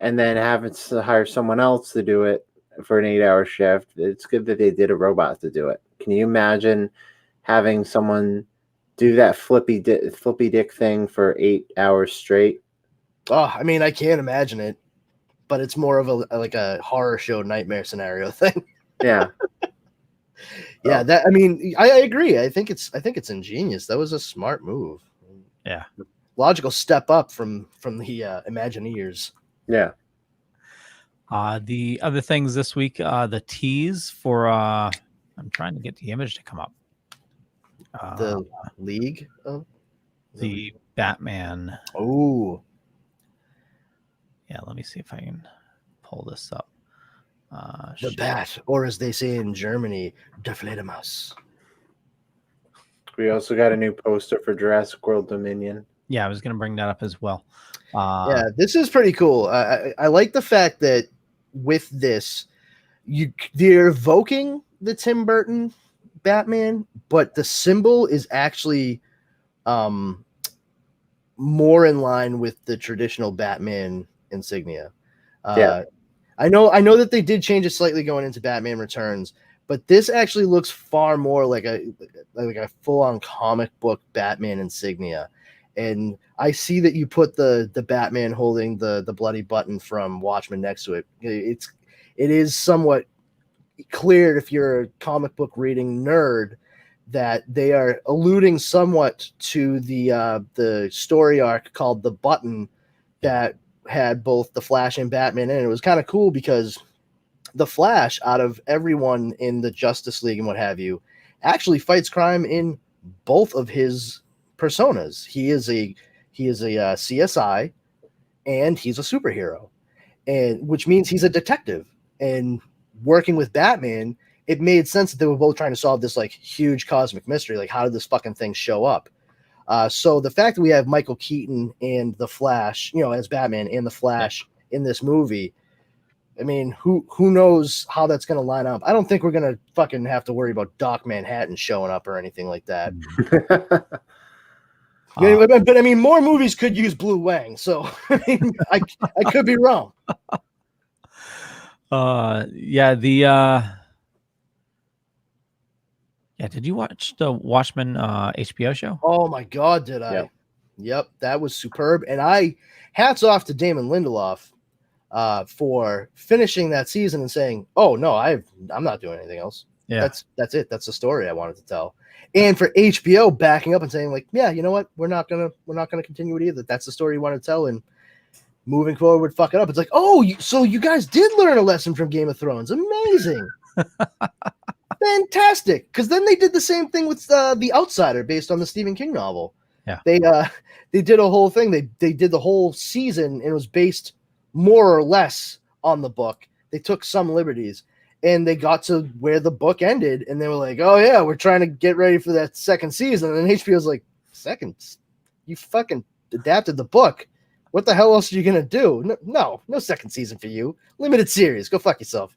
and then having to hire someone else to do it for an 8-hour shift. It's good that they did a robot to do it. Can you imagine having someone do that flippy dick thing for 8 hours straight? Oh, I mean, I can't imagine it, but it's more of a horror show nightmare scenario thing. Yeah. Yeah, that, I mean, I agree. I think it's ingenious. That was a smart move. Yeah. Logical step up from the Imagineers. Yeah. The other things this week, the tease for I'm trying to get the image to come up. The League of the Batman. Oh. Yeah, let me see if I can pull this up. The Bat, or as they say in Germany, Der Fledermaus. We also got a new poster for Jurassic World Dominion. Yeah, I was going to bring that up as well. Yeah, this is pretty cool. I like the fact that with this, they're evoking the Tim Burton Batman, but the symbol is actually more in line with the traditional Batman insignia. Yeah. I know that they did change it slightly going into Batman Returns, but this actually looks far more like a full-on comic book Batman insignia. And I see that you put the Batman holding the bloody button from Watchmen next to it. It is somewhat clear, if you're a comic book reading nerd, that they are alluding somewhat to the story arc called The Button that had both the Flash and Batman in it. It was kind of cool because the Flash, out of everyone in the Justice League and what have you, actually fights crime in both of his personas. He is a CSI and he's a superhero, and which means he's a detective. And working with Batman, it made sense that they were both trying to solve this like huge cosmic mystery, like how did this fucking thing show up? So the fact that we have Michael Keaton and the Flash, as Batman and the Flash in this movie, I mean, who knows how that's going to line up? I don't think we're going to fucking have to worry about Doc Manhattan showing up or anything like that. But I mean, more movies could use Blue Wang, so I mean, I could be wrong. Did you watch the Watchmen HBO show? Oh my God, did I? Yep, that was superb. And hats off to Damon Lindelof for finishing that season and saying, "Oh no, I'm not doing anything else. Yeah, that's it. That's the story I wanted to tell." And for HBO backing up and saying, like, "Yeah, you know what? We're not gonna continue it either. That's the story you want to tell." And moving forward would fuck it up. It's like, oh, so you guys did learn a lesson from Game of Thrones. Amazing. Fantastic. Because then they did the same thing with The Outsider based on the Stephen King novel. Yeah. They did a whole thing. They did the whole season, and it was based more or less on the book. They took some liberties, and they got to where the book ended, and they were like, oh, yeah, we're trying to get ready for that second season. And then HBO's like, second? You fucking adapted the book. What the hell else are you going to do? No second season for you. Limited series. Go fuck yourself.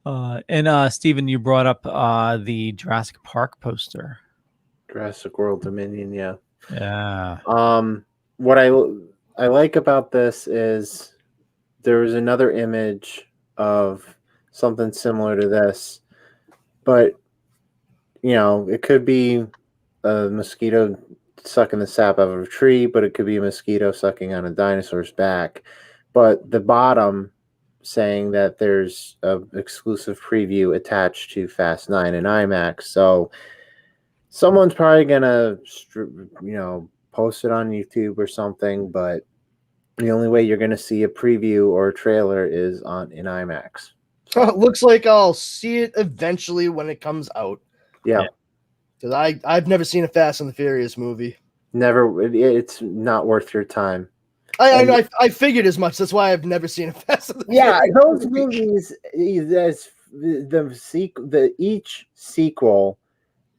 And Steven, you brought up the Jurassic Park poster. Jurassic World Dominion, yeah. Yeah. What I like about this is there was another image of something similar to this, but it could be a mosquito sucking the sap out of a tree, but it could be a mosquito sucking on a dinosaur's back. But the bottom saying that there's an exclusive preview attached to Fast 9 and IMAX. So someone's probably gonna post it on YouTube or something, but the only way you're gonna see a preview or a trailer is in IMAX. It looks like I'll see it eventually when it comes out. Yeah. Because I've never seen a Fast and the Furious movie. Never. It's not worth your time. I figured as much. That's why I've never seen a Fast and the Furious. Those movies, each sequel,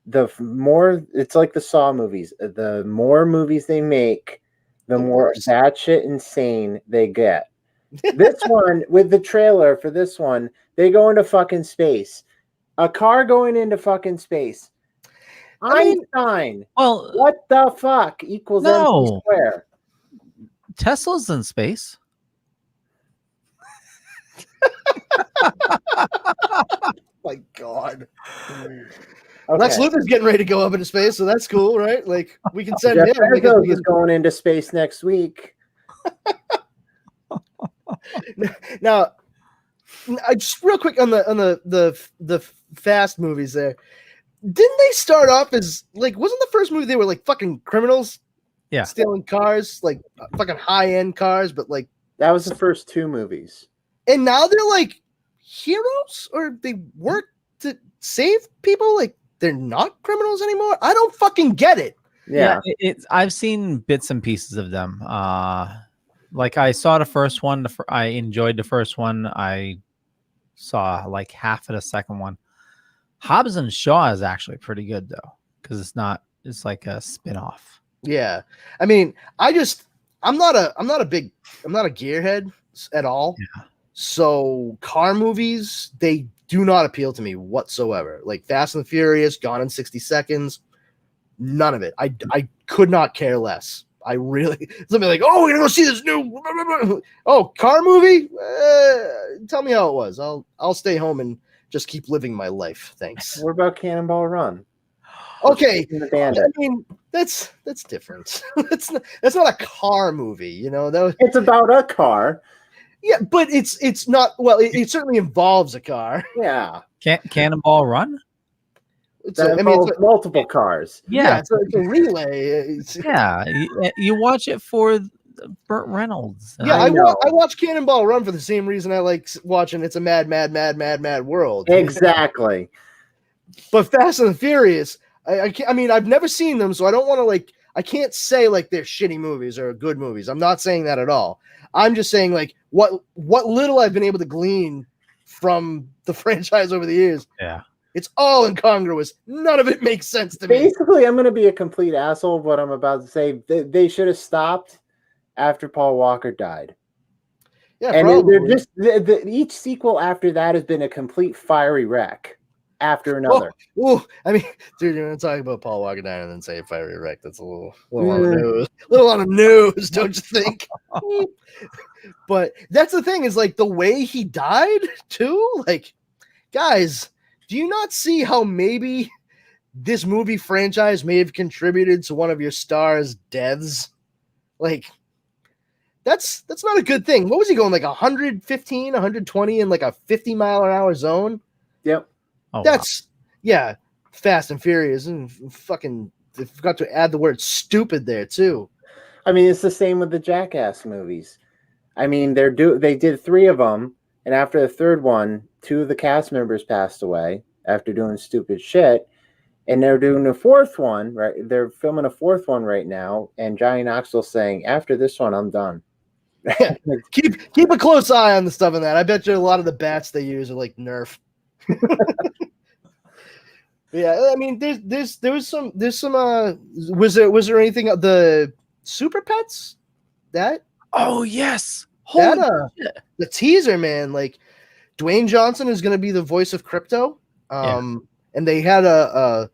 the more it's like the Saw movies. The more movies they make, the more batshit insane they get. This one, with the trailer for this one, they go into fucking space. A car going into fucking space. Einstein. Well, what the fuck equals MC square? Tesla's in space. My God. Okay. Lex Luthor's getting ready to go up into space, so that's cool, right? Like, we can send Jeff him. Bezos is going into space next week. Now, just real quick on the Fast movies there. Didn't they start off as like, wasn't the first movie they were like fucking criminals? Yeah. Stealing cars, like fucking high-end cars, but like that was the first two movies. And now they're like heroes, or they work to save people, like they're not criminals anymore. I don't fucking get it. Yeah, I've seen bits and pieces of them. Like I saw the first one. I enjoyed the first one. I saw like half of the second one. Hobbs and Shaw is actually pretty good though, because it's like a spin-off. Yeah. I mean, I'm not a gearhead at all. Yeah. So car movies, they do not appeal to me whatsoever. Like Fast and the Furious, Gone in 60 Seconds, none of it. I could not care less. I really, somebody like, oh, we're gonna go see this new, car movie. Tell me how it was. I'll stay home and just keep living my life. Thanks. What about Cannonball Run? Okay, I mean that's different. that's not a car movie, It's about a car. Yeah, but it's not. Well, it certainly involves a car. Yeah. Cannonball Run. It's multiple cars. Yeah, it's a relay. Yeah, you watch it for Burt Reynolds. Yeah, I watch Cannonball Run for the same reason I like watching It's a Mad, Mad, Mad, Mad, Mad World. Exactly. But Fast and the Furious, I mean, I've never seen them, so I don't want to I can't say like they're shitty movies or good movies. I'm not saying that at all. I'm just saying like what little I've been able to glean from the franchise over the years. Yeah. It's all incongruous. None of it makes sense to me. Basically, I'm going to be a complete asshole. What I'm about to say, they should have stopped after Paul Walker died. Yeah, and probably. they're just each sequel after that has been a complete fiery wreck after another. Oh, I mean, dude, you're going to talk about Paul Walker dying and then say fiery wreck. That's a little on the news. Little on the news, don't you think? But that's the thing is like the way he died too. Like, guys, do you not see how maybe this movie franchise may have contributed to one of your stars' deaths? Like, that's not a good thing. What was he going, like 115, 120 in like a 50-mile-an-hour zone? Yep. Oh, that's yeah, Fast and Furious, and fucking they forgot to add the word stupid there too. I mean, it's the same with the Jackass movies. I mean, they did 3 of them, and after the third one, 2 of the cast members passed away after doing stupid shit, and they're doing a 4th one. Right? They're filming a 4th one right now, and Johnny Knoxville's saying, "After this one, I'm done." keep a close eye on the stuff in that. I bet you a lot of the bats they use are like Nerf. Yeah, I mean, there's some was there anything the Super Pets that? Oh yes, The teaser, man. Like Dwayne Johnson is going to be the voice of Crypto, and they had a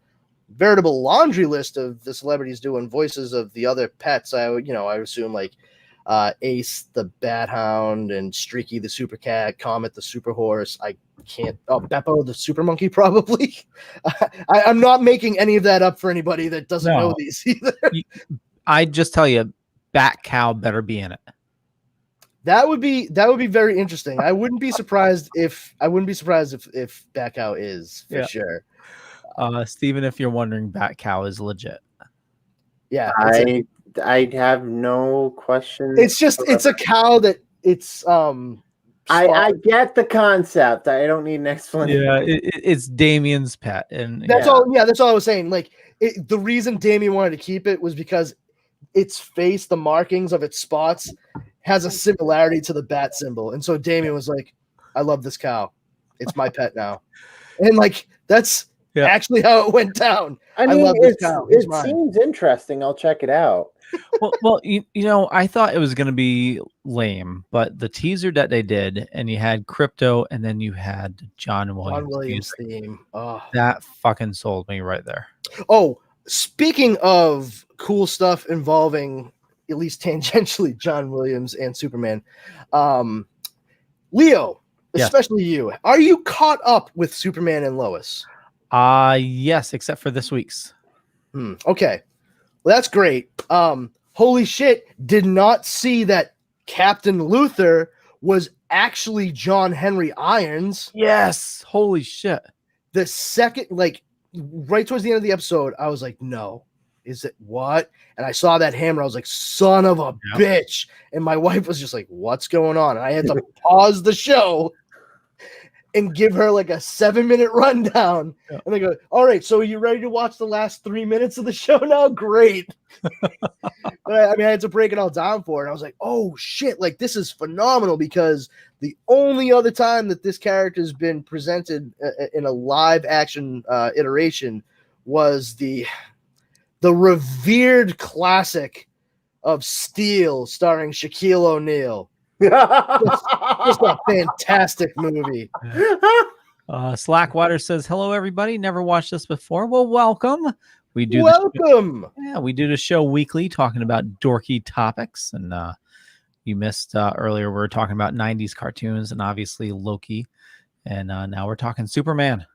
veritable laundry list of the celebrities doing voices of the other pets. I assume like Ace the Bat Hound and Streaky the Super Cat, Comet the Super Horse. Beppo the Super Monkey probably. I'm not making any of that up for anybody that doesn't know these either. I just tell you, Bat Cow better be in it. That would be very interesting. I wouldn't be surprised if Bat Cow is for sure. Steven, if you're wondering, Bat Cow is legit. Yeah, I have no question. It's a cow that it's I get the concept. I don't need an explanation. Yeah, it's Damien's pet, and that's all. Yeah, that's all I was saying. Like the reason Damien wanted to keep it was because its face, the markings of its spots, has a similarity to the bat symbol, and so Damien was like, "I love this cow. It's my pet now," and like that's actually how it went down. I mean, love this cow. It seems interesting. I'll check it out. well, you know, I thought it was going to be lame, but the teaser that they did, and you had Crypto, and then you had John Williams theme. That fucking sold me right there. Oh, speaking of cool stuff involving at least tangentially John Williams and Superman, Leo, especially you, are you caught up with Superman and Lois? Yes, except for this week's. Okay. Well, that's great. Holy shit, did not see that Captain Luthor was actually John Henry Irons. Yes. Holy shit. The second, like, right towards the end of the episode, I was like, no. Is it what? And I saw that hammer. I was like, son of a bitch. And my wife was just like, what's going on? And I had to pause the show and give her like a 7-minute rundown. And they go, all right, so are you ready to watch the last 3 minutes of the show now? Great. But I had to break it all down for her. And I was like, oh shit, like this is phenomenal, because the only other time that this character has been presented in a live action iteration was the revered classic of Steel starring Shaquille O'Neal. Just a fantastic movie. Slackwater says, hello everybody, never watched this before. Well, welcome. We do we do the show weekly talking about dorky topics, and you missed earlier we were talking about 90s cartoons and obviously Loki, and now we're talking Superman.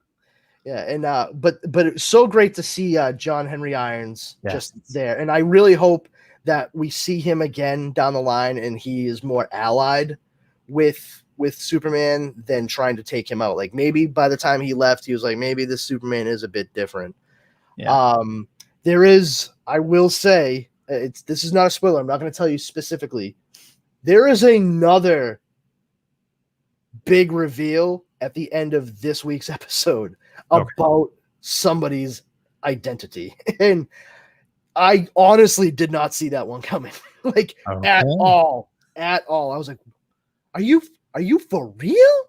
Yeah, and but it's so great to see John Henry Irons just there, and I really hope that we see him again down the line, and he is more allied with Superman than trying to take him out. Like maybe by the time he left, he was like, maybe this Superman is a bit different. Yeah. There is, I will say, this is not a spoiler. I'm not going to tell you specifically. There is another big reveal at the end of this week's episode about somebody's identity, and I honestly did not see that one coming, like at all. I was like, "Are you for real?"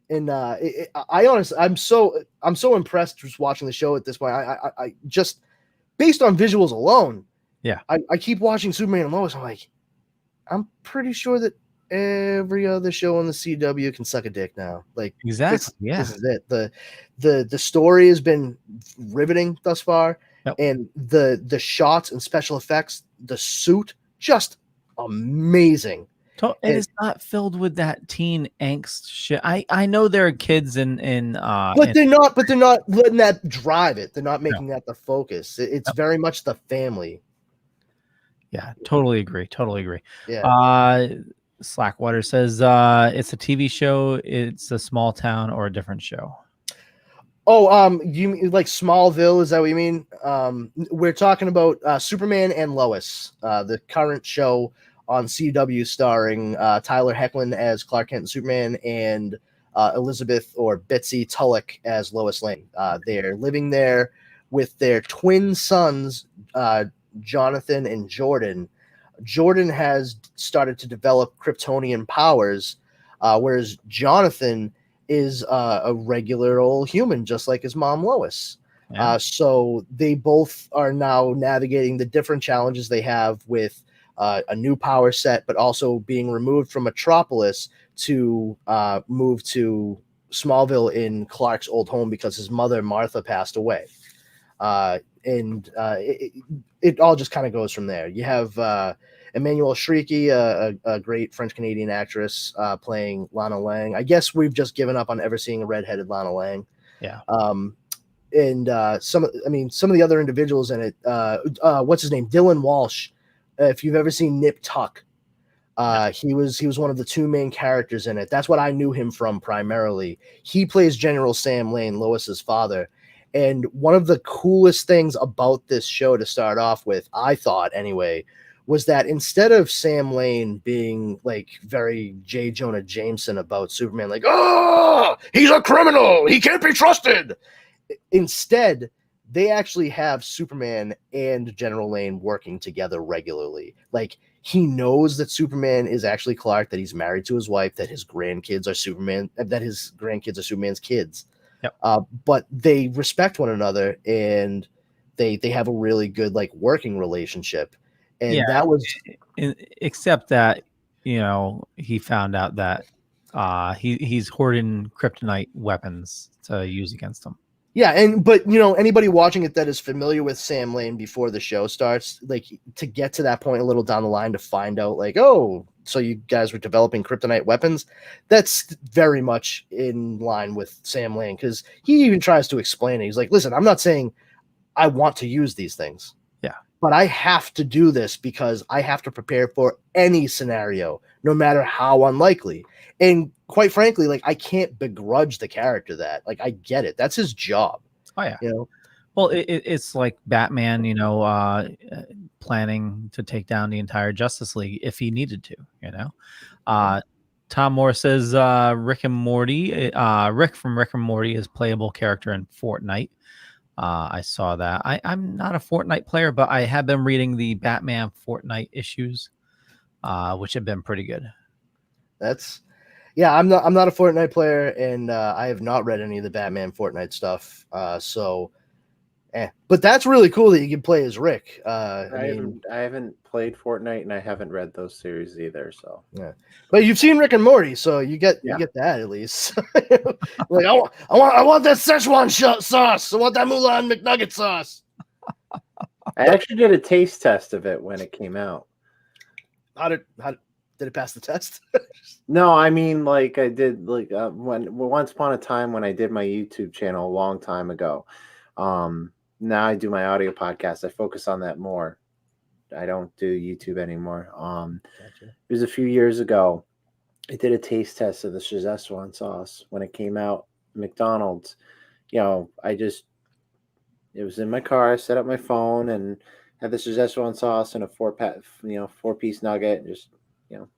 And I honestly, I'm so impressed just watching the show at this point. I just based on visuals alone. Yeah, I keep watching Superman and Lois. I'm like, I'm pretty sure that every other show on the CW can suck a dick now. Like exactly, this is it. The story has been riveting thus far. Yep. And the shots and special effects, the suit, just amazing. And it's not filled with that teen angst shit. I know there are kids they're not letting that drive it. They're not making that the focus. It's very much the family. Yeah, totally agree. Yeah. Slackwater says it's a TV show, it's a small town, or a different show. Oh, you mean like Smallville? Is that what you mean? We're talking about Superman and Lois, the current show on CW starring Tyler Hoechlin as Clark Kent and Superman, and Elizabeth or Betsy Tulloch as Lois Lane. They're living there with their twin sons, Jonathan and Jordan. Jordan has started to develop Kryptonian powers, whereas Jonathan is a regular old human, just like his mom Lois. Yeah. So they both are now navigating the different challenges they have with a new power set, but also being removed from Metropolis to move to Smallville in Clark's old home because his mother Martha passed away. It all just kind of goes from there. You have Emmanuelle Chriqui, a great French-Canadian actress, playing Lana Lang. I guess we've just given up on ever seeing a redheaded Lana Lang. Yeah. Some of the other individuals in it, what's his name? Dylan Walsh. If you've ever seen Nip Tuck, he was one of the two main characters in it. That's what I knew him from primarily. He plays General Sam Lane, Lois's father. And one of the coolest things about this show to start off with, I thought anyway, was that instead of Sam Lane being like very J. Jonah Jameson about Superman, like, oh, he's a criminal, he can't be trusted. Instead, they actually have Superman and General Lane working together regularly. Like, he knows that Superman is actually Clark, that he's married to his wife, that his grandkids are Superman's kids. Yep. But they respect one another, and they have a really good like working relationship. And that was, except that, you know, he found out that he's hoarding kryptonite weapons to use against him. Yeah, but you know, anybody watching it that is familiar with Sam Lane before the show starts, like, to get to that point a little down the line to find out, like, oh, so you guys were developing kryptonite weapons, that's very much in line with Sam Lane, because he even tries to explain it. He's like, listen, I'm not saying I want to use these things. Yeah. But I have to do this because I have to prepare for any scenario, no matter how unlikely. And quite frankly, like, I can't begrudge the character that. Like, I get it. That's his job. Oh, yeah. You know? Well, it's like Batman, you know, planning to take down the entire Justice League if he needed to, you know. Tom Moore says Rick and Morty. Rick from Rick and Morty is playable character in Fortnite. I saw that. I'm not a Fortnite player, but I have been reading the Batman Fortnite issues, which have been pretty good. I'm not a Fortnite player, and I have not read any of the Batman Fortnite stuff. But that's really cool that you can play as Rick. I haven't played Fortnite, and I haven't read those series either. So yeah, but you've seen Rick and Morty, so you get that at least. Like, I want that Szechuan sauce. I want that Mulan McNugget sauce. I actually did a taste test of it when it came out. How did it pass the test? No, I mean, like, I did, like, once upon a time when I did my YouTube channel a long time ago. Now I do my audio podcast. I focus on that more. I don't do YouTube anymore. Gotcha. It was a few years ago. I did a taste test of the Szechuan sauce when it came out at McDonald's. You know, it was in my car. I set up my phone and had the Szechuan sauce and a 4-piece nugget. And just, you know,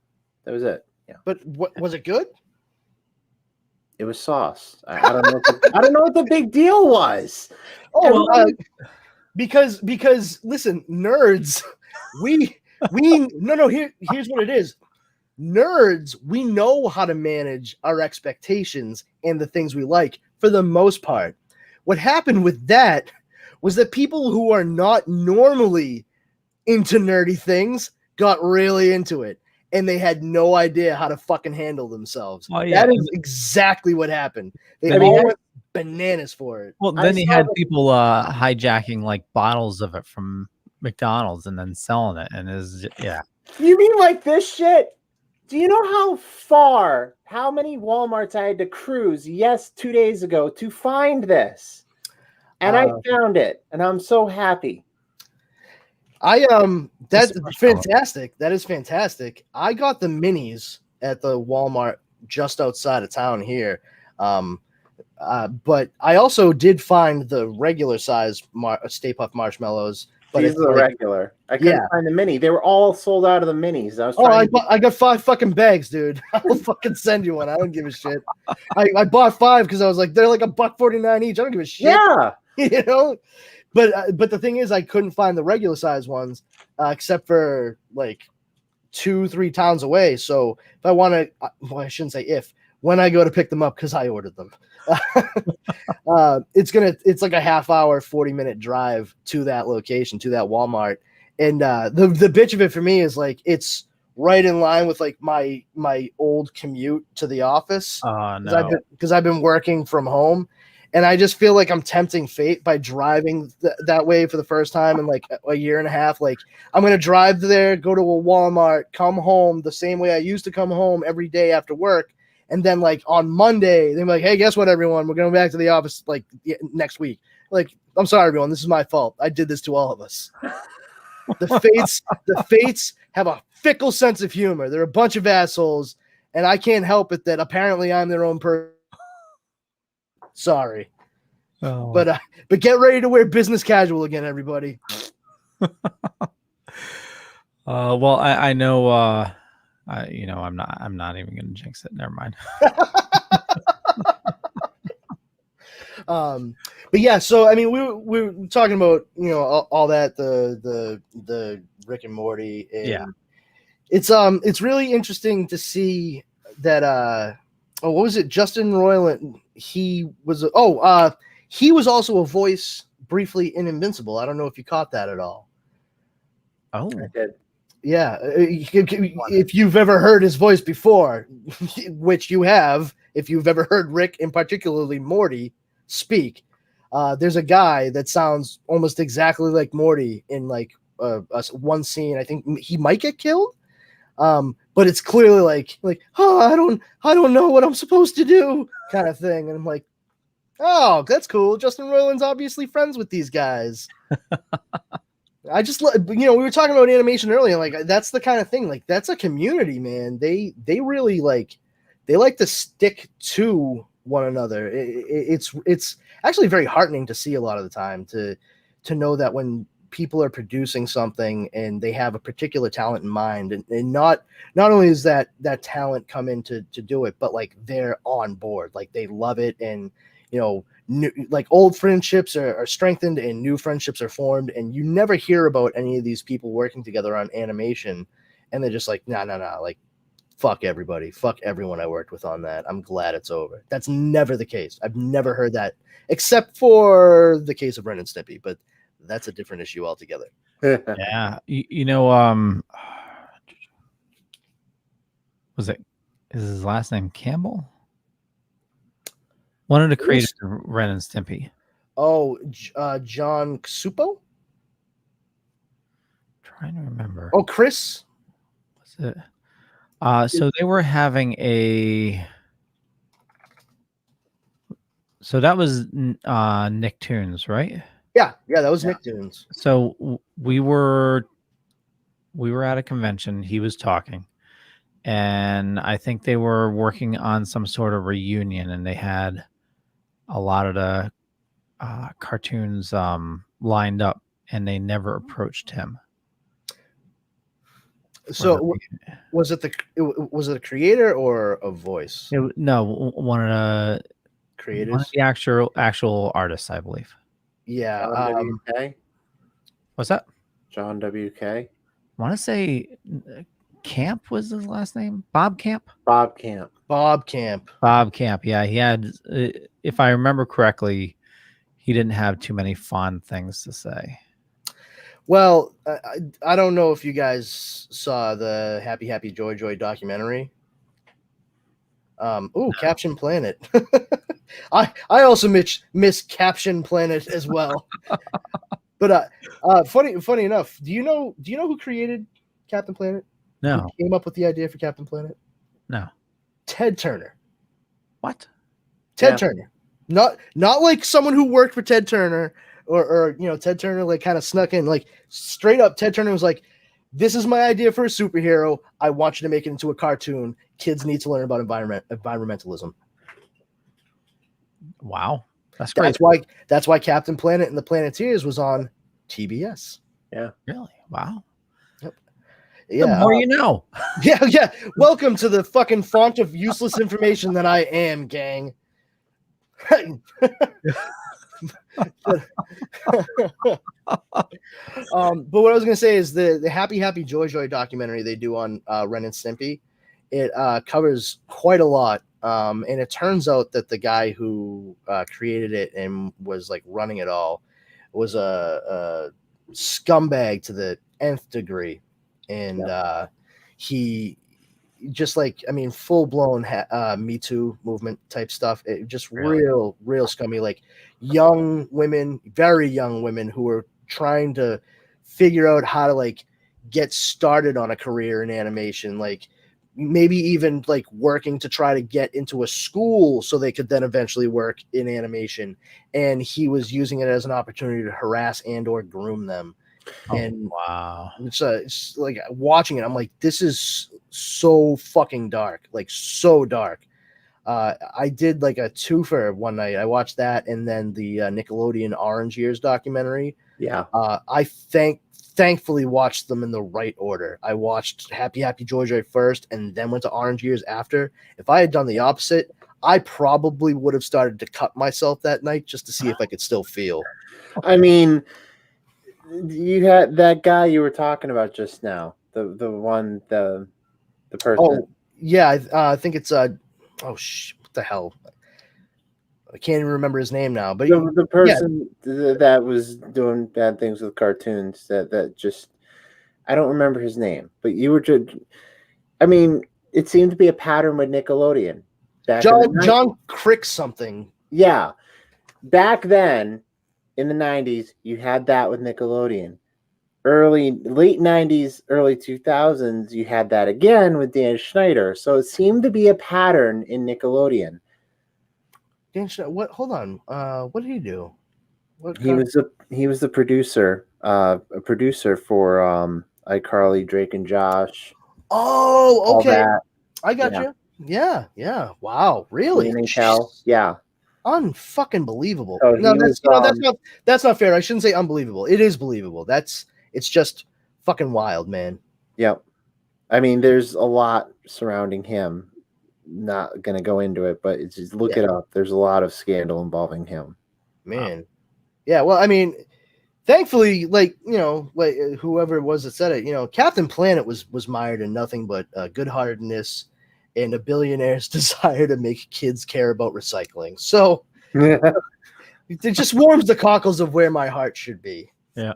that was it. Yeah. But what was it good? It was sauce. I don't know. I don't know what the big deal was. Oh, because listen, nerds, here's what it is. Nerds, we know how to manage our expectations and the things we like for the most part. What happened with that was that people who are not normally into nerdy things got really into it. And they had no idea how to fucking handle themselves. Oh, yeah. That is exactly what happened. They all went bananas for it. Well, then he had people hijacking like bottles of it from McDonald's and then selling it. And You mean like this shit? Do you know how many Walmarts I had to cruise 2 days ago to find this? And I found it, and I'm so happy. That's fantastic. That is fantastic. I got the minis at the Walmart just outside of town here. But I also did find the regular size Stay Puft marshmallows. But These it's are the like, regular. I couldn't find the mini. They were all sold out of the minis. I got 5 fucking bags, dude. I'll fucking send you one. I don't give a shit. I bought 5 because I was like, they're like $1.49 each. I don't give a shit. Yeah. You know? But the thing is, I couldn't find the regular size ones except for like 2-3 towns away. So if I want to, well, I shouldn't say if, when I go to pick them up, because I ordered them, it's like a half-hour, 40-minute drive to that location, to that Walmart. And the bitch of it for me is like it's right in line with like my old commute to the office. Because I've been working from home, and I just feel like I'm tempting fate by driving that way for the first time in like a year and a half. Like I'm gonna drive there, go to a Walmart, come home the same way I used to come home every day after work. And then, like, on Monday, they're like, hey, guess what, everyone? We're going back to the office, like, next week. Like, I'm sorry, everyone. This is my fault. I did this to all of us. The fates have a fickle sense of humor. They're a bunch of assholes, and I can't help it that apparently I'm their own person. Sorry. Oh. But get ready to wear business casual again, everybody. Well, I know... I'm not even going to jinx it. Never mind. But yeah, so I mean, we were talking about all that the Rick and Morty. And it's really interesting to see that. What was it? Justin Roiland. He was also a voice briefly in Invincible. I don't know if you caught that at all. Oh, I did. Yeah, if you've ever heard his voice before, which you have, if you've ever heard Rick and particularly Morty speak, there's a guy that sounds almost exactly like Morty in like one scene. I think he might get killed, but it's clearly like oh, I don't know what I'm supposed to do kind of thing, and I'm like, oh, that's cool. Justin Roiland's obviously friends with these guys. I just, we were talking about animation earlier. Like, that's the kind of thing. Like, that's a community, man. They really they like to stick to one another. It's actually very heartening to see a lot of the time to know that when people are producing something and they have a particular talent in mind, and not only is that talent come in to do it, but like they're on board, like they love it, and like old friendships are strengthened and new friendships are formed, and you never hear about any of these people working together on animation and they're just like, nah, like fuck everybody, fuck everyone I worked with on that, I'm glad it's over. That's never the case. I've never heard that, except for the case of Ren and Stimpy, but that's a different issue altogether. Yeah, is his last name Campbell? One of the creators of Ren and Stimpy. Oh, John Supo? Trying to remember. Oh, Chris? Was it? So they were having so that was Nicktoons, right? Yeah, that was Nicktoons. So we were at a convention. He was talking, and I think they were working on some sort of reunion, and they had a lot of the cartoons lined up, and they never approached him. So was it a creator or a voice? No, one of the creators, one of the actual artists, I believe. Yeah. John W.K. What's that? John W.K. I want to say Camp was his last name. Bob Camp. Bob Camp. Yeah, he had, if I remember correctly, he didn't have too many fond things to say. Well, I don't know if you guys saw the Happy Happy Joy Joy documentary. Caption Planet. I also miss Caption Planet as well. But funny enough, do you know who created Captain Planet? No. Who came up with the idea for Captain Planet? No. Ted Turner. What? Ted Turner. Not like someone who worked for Ted Turner or Ted Turner like kind of snuck in, like straight up Ted Turner was like, this is my idea for a superhero. I want you to make it into a cartoon. Kids need to learn about environmentalism. Wow, that's great. That's why Captain Planet and the Planeteers was on TBS. Yeah. Really? Wow. Yep. The Yeah. more you know. Yeah. Welcome to the fucking font of useless information that I am, gang. But what I was gonna say is the Happy Happy Joy Joy documentary they do on Ren and Stimpy, it covers quite a lot. And it turns out that the guy who created it and was like running it all was a scumbag to the nth degree, and he just like, I mean, full blown Me Too movement type stuff. It just real scummy, like young women, very young women who were trying to figure out how to like get started on a career in animation, like maybe even like working to try to get into a school so they could then eventually work in animation. And he was using it as an opportunity to harass and or groom them. And wow, it's like watching it, I'm like, this is so fucking dark, like so dark. I did like a twofer one night. I watched that and then the Nickelodeon Orange Years documentary. Yeah. I thankfully watched them in the right order. I watched Happy Happy Joy Joy first and then went to Orange Years after. If I had done the opposite, I probably would have started to cut myself that night just to see if I could still feel. I mean, you had that guy you were talking about just now, the person. Oh yeah, I think it's what the hell? I can't even remember his name now. But the person that was doing bad things with cartoons, that just, I don't remember his name. But you were just, I mean, it seemed to be a pattern with Nickelodeon. John Crick something. Yeah, back then. In the 90s, you had that with Nickelodeon. Late 90s, early 2000s, you had that again with Dan Schneider. So it seemed to be a pattern in Nickelodeon. Dan Schneider, what? Hold on. What did he do? He was the producer, a producer for iCarly, Drake and Josh. Oh, okay. I got Yeah. you. Yeah. Wow, really? Yeah. Unfucking believable. So No, he that's not fair. I shouldn't say unbelievable. It is believable. It's just fucking wild, man. Yep. I mean, there's a lot surrounding him. Not gonna go into it, but it's just look it up. There's a lot of scandal involving him. Man. Yeah, well, I mean, thankfully, like, you know, like whoever it was that said it, you know, Captain Planet was mired in nothing but good-heartedness and a billionaire's desire to make kids care about recycling. So it just warms the cockles of where my heart should be. Yeah.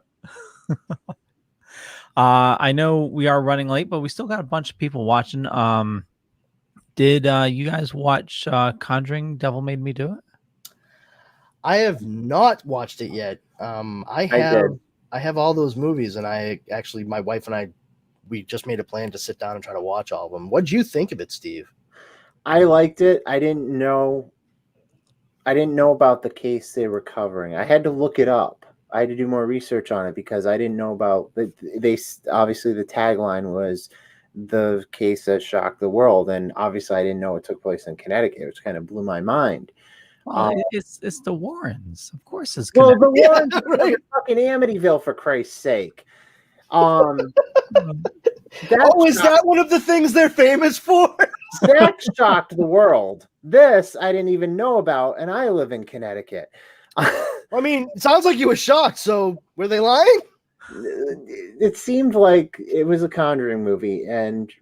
I know we are running late, but we still got a bunch of people watching. Did you guys watch Conjuring Devil Made Me Do It? I have not watched it yet. I have all those movies, and my wife and I, we just made a plan to sit down and try to watch all of them. What'd you think of it, Steve? I liked it. I didn't know about the case they were covering. I had to look it up. I had to do more research on it because I didn't know about they obviously the tagline was the case that shocked the world, and obviously I didn't know it took place in Connecticut, which kind of blew my mind. Well, it's the Warrens, of course. It's well, the Warrens, right? Fucking Amityville, for Christ's sake. Is that one of the things they're famous for? That shocked the world. This I didn't even know about, and I live in Connecticut. I mean, it sounds like you were shocked. So were they lying? It seemed like it was a Conjuring movie, and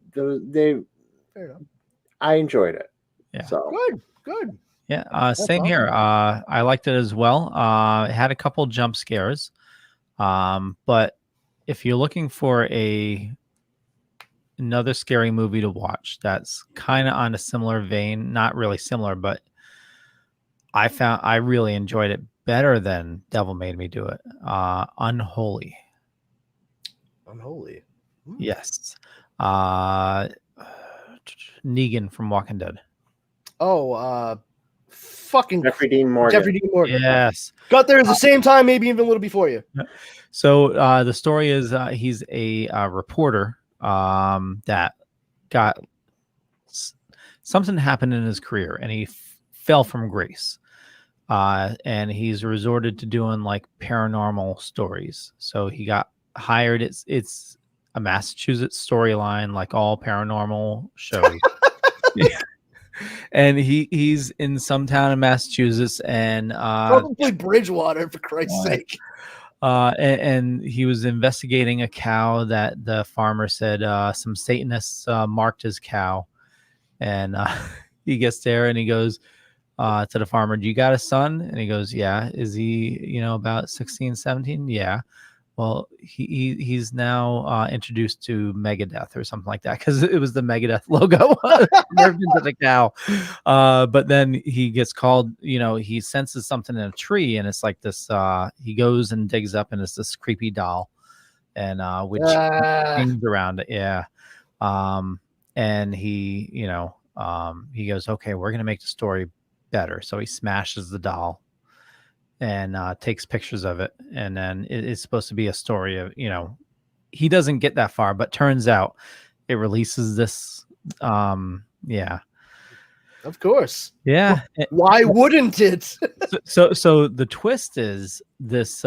I enjoyed it. Yeah. So good. Yeah, same here. I liked it as well. It had a couple jump scares, but if you're looking for another scary movie to watch that's kind of on a similar vein, not really similar, but I really enjoyed it better than Devil Made Me Do It. Unholy. Unholy. Yes. Negan from Walking Dead. Oh, fucking Jeffrey Dean Morgan. Yes. Got there at the same time, maybe even a little before you. So the story is he's a reporter that got something happened in his career, and he fell from grace. and he's resorted to doing like paranormal stories. So he got hired. It's a Massachusetts storyline, like all paranormal shows. And he's in some town in Massachusetts, and Probably Bridgewater, for Christ's sake. And he was investigating a cow that the farmer said some Satanists marked his cow, and he gets there and he goes to the farmer, "Do you got a son?" And he goes, "Yeah." "Is he, about 16, 17? "Yeah." "Well, he's now introduced to Megadeth," or something like that, because it was the Megadeth logo carved into the cow. But then he gets called, he senses something in a tree, and it's like this. He goes and digs up, and it's this creepy doll, and which hangs around it. Yeah. And he, he goes, "Okay, we're gonna make the story better." So he smashes the doll and takes pictures of it, and then it's supposed to be a story of, he doesn't get that far, but turns out it releases this. Yeah, of course. Yeah. Why wouldn't it? So the twist is this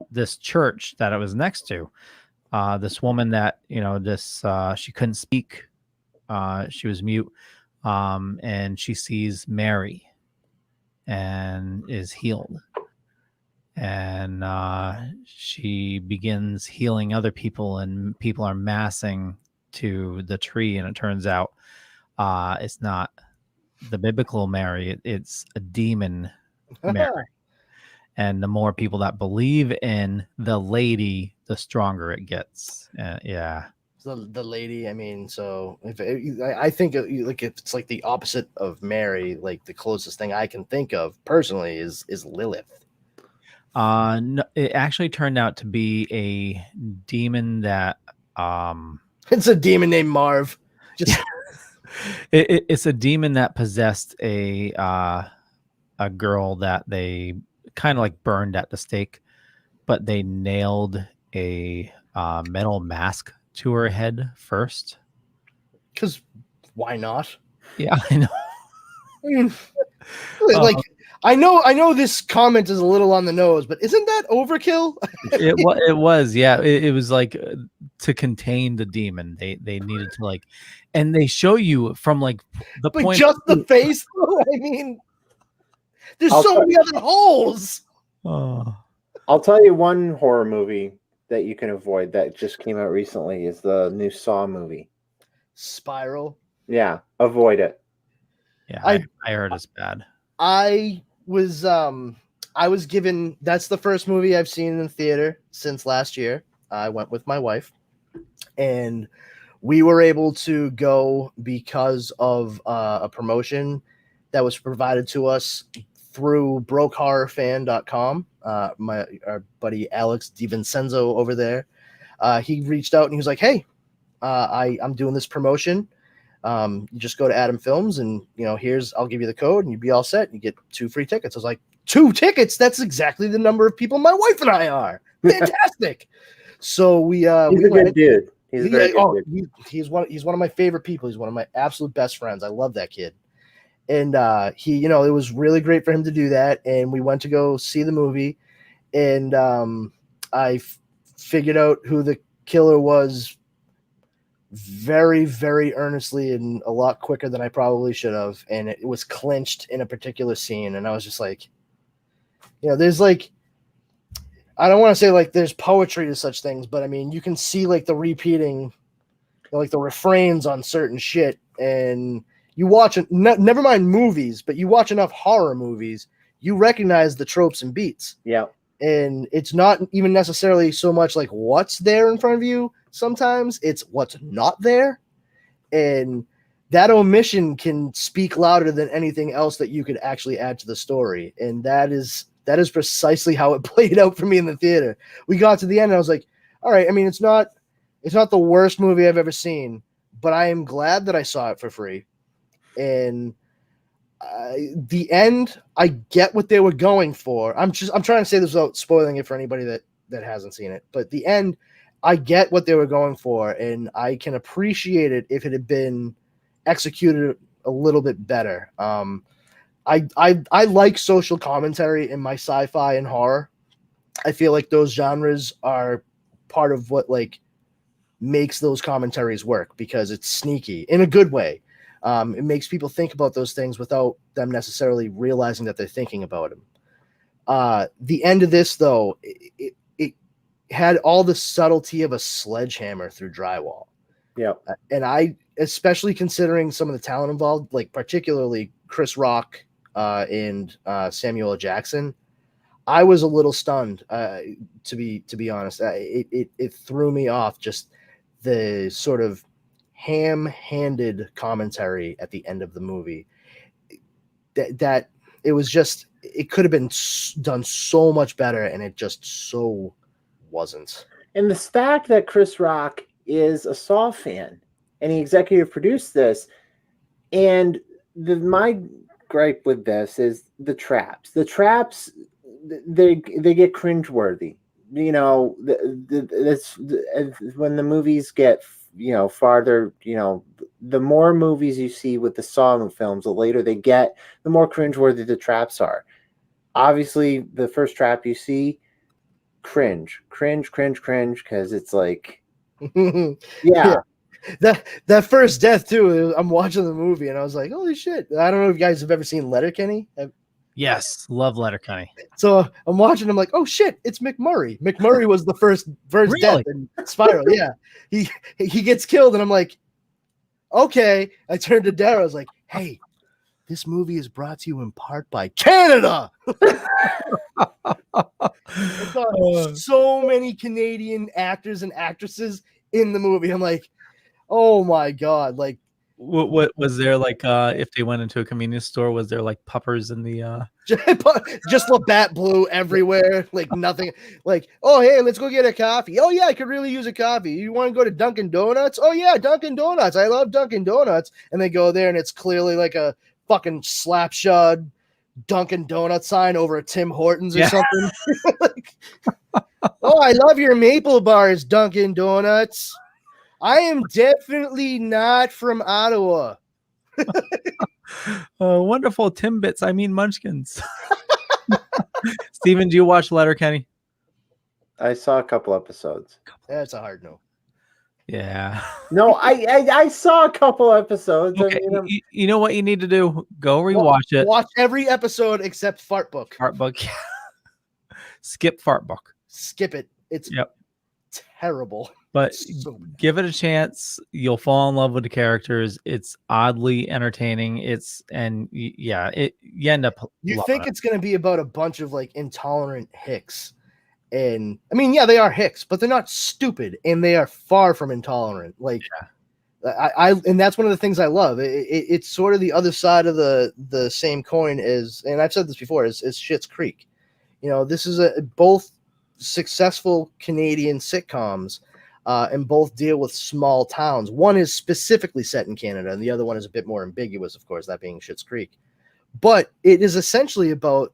this church that it was next to, this woman that, she couldn't speak, she was mute, and she sees Mary and is healed, and she begins healing other people, and people are massing to the tree, and it turns out it's not the biblical Mary, it's a demon Mary. And the more people that believe in the lady, the stronger it gets. Yeah. The lady, I mean, so I think like if it's like the opposite of Mary, like the closest thing I can think of personally is Lilith. No, it actually turned out to be a demon that it's a demon named Marv. Just it's a demon that possessed a girl that they kind of like burned at the stake, but they nailed a metal mask to her head first. Because why not? Yeah, I know. I mean, like I know this comment is a little on the nose, but isn't that overkill? It was, yeah. It was like to contain the demon. They needed to like, and they show you from like the point, just the face. Though? I mean, there's so many other holes. Oh. I'll tell you one horror movie that you can avoid that just came out recently is the new Saw movie. Spiral. Yeah, avoid it. Yeah, I heard it's bad. I was given, that's the first movie I've seen in the theater since last year. I went with my wife, and we were able to go because of a promotion that was provided to us through brokehorrorfan.com. Our buddy Alex DiVincenzo over there, he reached out and he was like, "Hey, I'm doing this promotion. You just go to Adam Films and I'll give you the code and you'd be all set. And you get 2 free tickets." I was like, 2 tickets? That's exactly the number of people my wife and I are. Fantastic. So he's a good dude. He's a very good dude. He's one of my favorite people. He's one of my absolute best friends. I love that kid. And he, it was really great for him to do that. And we went to go see the movie, and I figured out who the killer was very, very earnestly and a lot quicker than I probably should have. And it was clinched in a particular scene. And I was just like, there's like, I don't want to say like there's poetry to such things, but I mean, you can see like the repeating, like the refrains on certain shit. And you watch it, never mind movies, but you watch enough horror movies, you recognize the tropes and beats. Yeah. And it's not even necessarily so much like what's there in front of you. Sometimes it's what's not there. And that omission can speak louder than anything else that you could actually add to the story. And that is precisely how it played out for me in the theater. We got to the end and I was like, all right, I mean, it's not the worst movie I've ever seen, but I am glad that I saw it for free. And the end, I get what they were going for. I'm trying to say this without spoiling it for anybody that hasn't seen it, but the end, I get what they were going for, and I can appreciate it if it had been executed a little bit better. I like social commentary in my sci-fi and horror. I feel like those genres are part of what like makes those commentaries work because it's sneaky in a good way. It makes people think about those things without them necessarily realizing that they're thinking about them. The end of this, though, it had all the subtlety of a sledgehammer through drywall. Yeah. And I, especially considering some of the talent involved, like particularly Chris Rock and Samuel L. Jackson, I was a little stunned, to be honest. It threw me off, just the sort of ham-handed commentary at the end of the movie. That it was just, it could have been done so much better, and it just so wasn't. And the fact that Chris Rock is a Saw fan and he executive produced this, and my gripe with this is the traps. The traps, they get cringeworthy. You know, when the movies get, you know, farther, you know, the more movies you see with the Saw films, the later they get, the more cringeworthy the traps are. Obviously, the first trap you see, cringe, because it's like, yeah. That first death too. I'm watching the movie and I was like, holy shit! I don't know if you guys have ever seen Letterkenny. Yes, love Letterkenny. So I'm watching. I'm like, oh shit! It's McMurray. McMurray was the first Really? death in Spiral. Yeah, he gets killed, and I'm like, okay. I turned to Dara. I was like, hey, this movie is brought to you in part by Canada. I saw so many Canadian actors and actresses in the movie. I'm like, oh my god! Like, What was there like? If they went into a convenience store, was there like puppers in the? just Labatt Blue everywhere. Like nothing. Like, oh hey, let's go get a coffee. Oh yeah, I could really use a coffee. You want to go to Dunkin' Donuts? Oh yeah, Dunkin' Donuts. I love Dunkin' Donuts. And they go there, and it's clearly like a fucking slapshod Dunkin' Donut sign over a Tim Hortons or something. Like, oh, I love your maple bars, Dunkin' Donuts. I am definitely not from Ottawa. Wonderful Timbits. I mean Munchkins. Steven, do you watch Letterkenny? I saw a couple episodes. That's a hard no. Yeah. No, I saw a couple episodes. Okay, I mean, you know what you need to do? Go rewatch it. Watch every episode except Fart Book. Fart Book. Skip Fart Book. Skip it. It's terrible. But give it a chance. You'll fall in love with the characters. It's oddly entertaining. You end up. You think it's going to be about a bunch of like intolerant hicks, and I mean, yeah, they are hicks, but they're not stupid, and they are far from intolerant. Like, I and that's one of the things I love. It's sort of the other side of the same coin as, and I've said this before, is Schitt's Creek. You know, this is both successful Canadian sitcoms. And both deal with small towns. One is specifically set in Canada, and the other one is a bit more ambiguous, of course, that being Schitt's Creek. But it is essentially about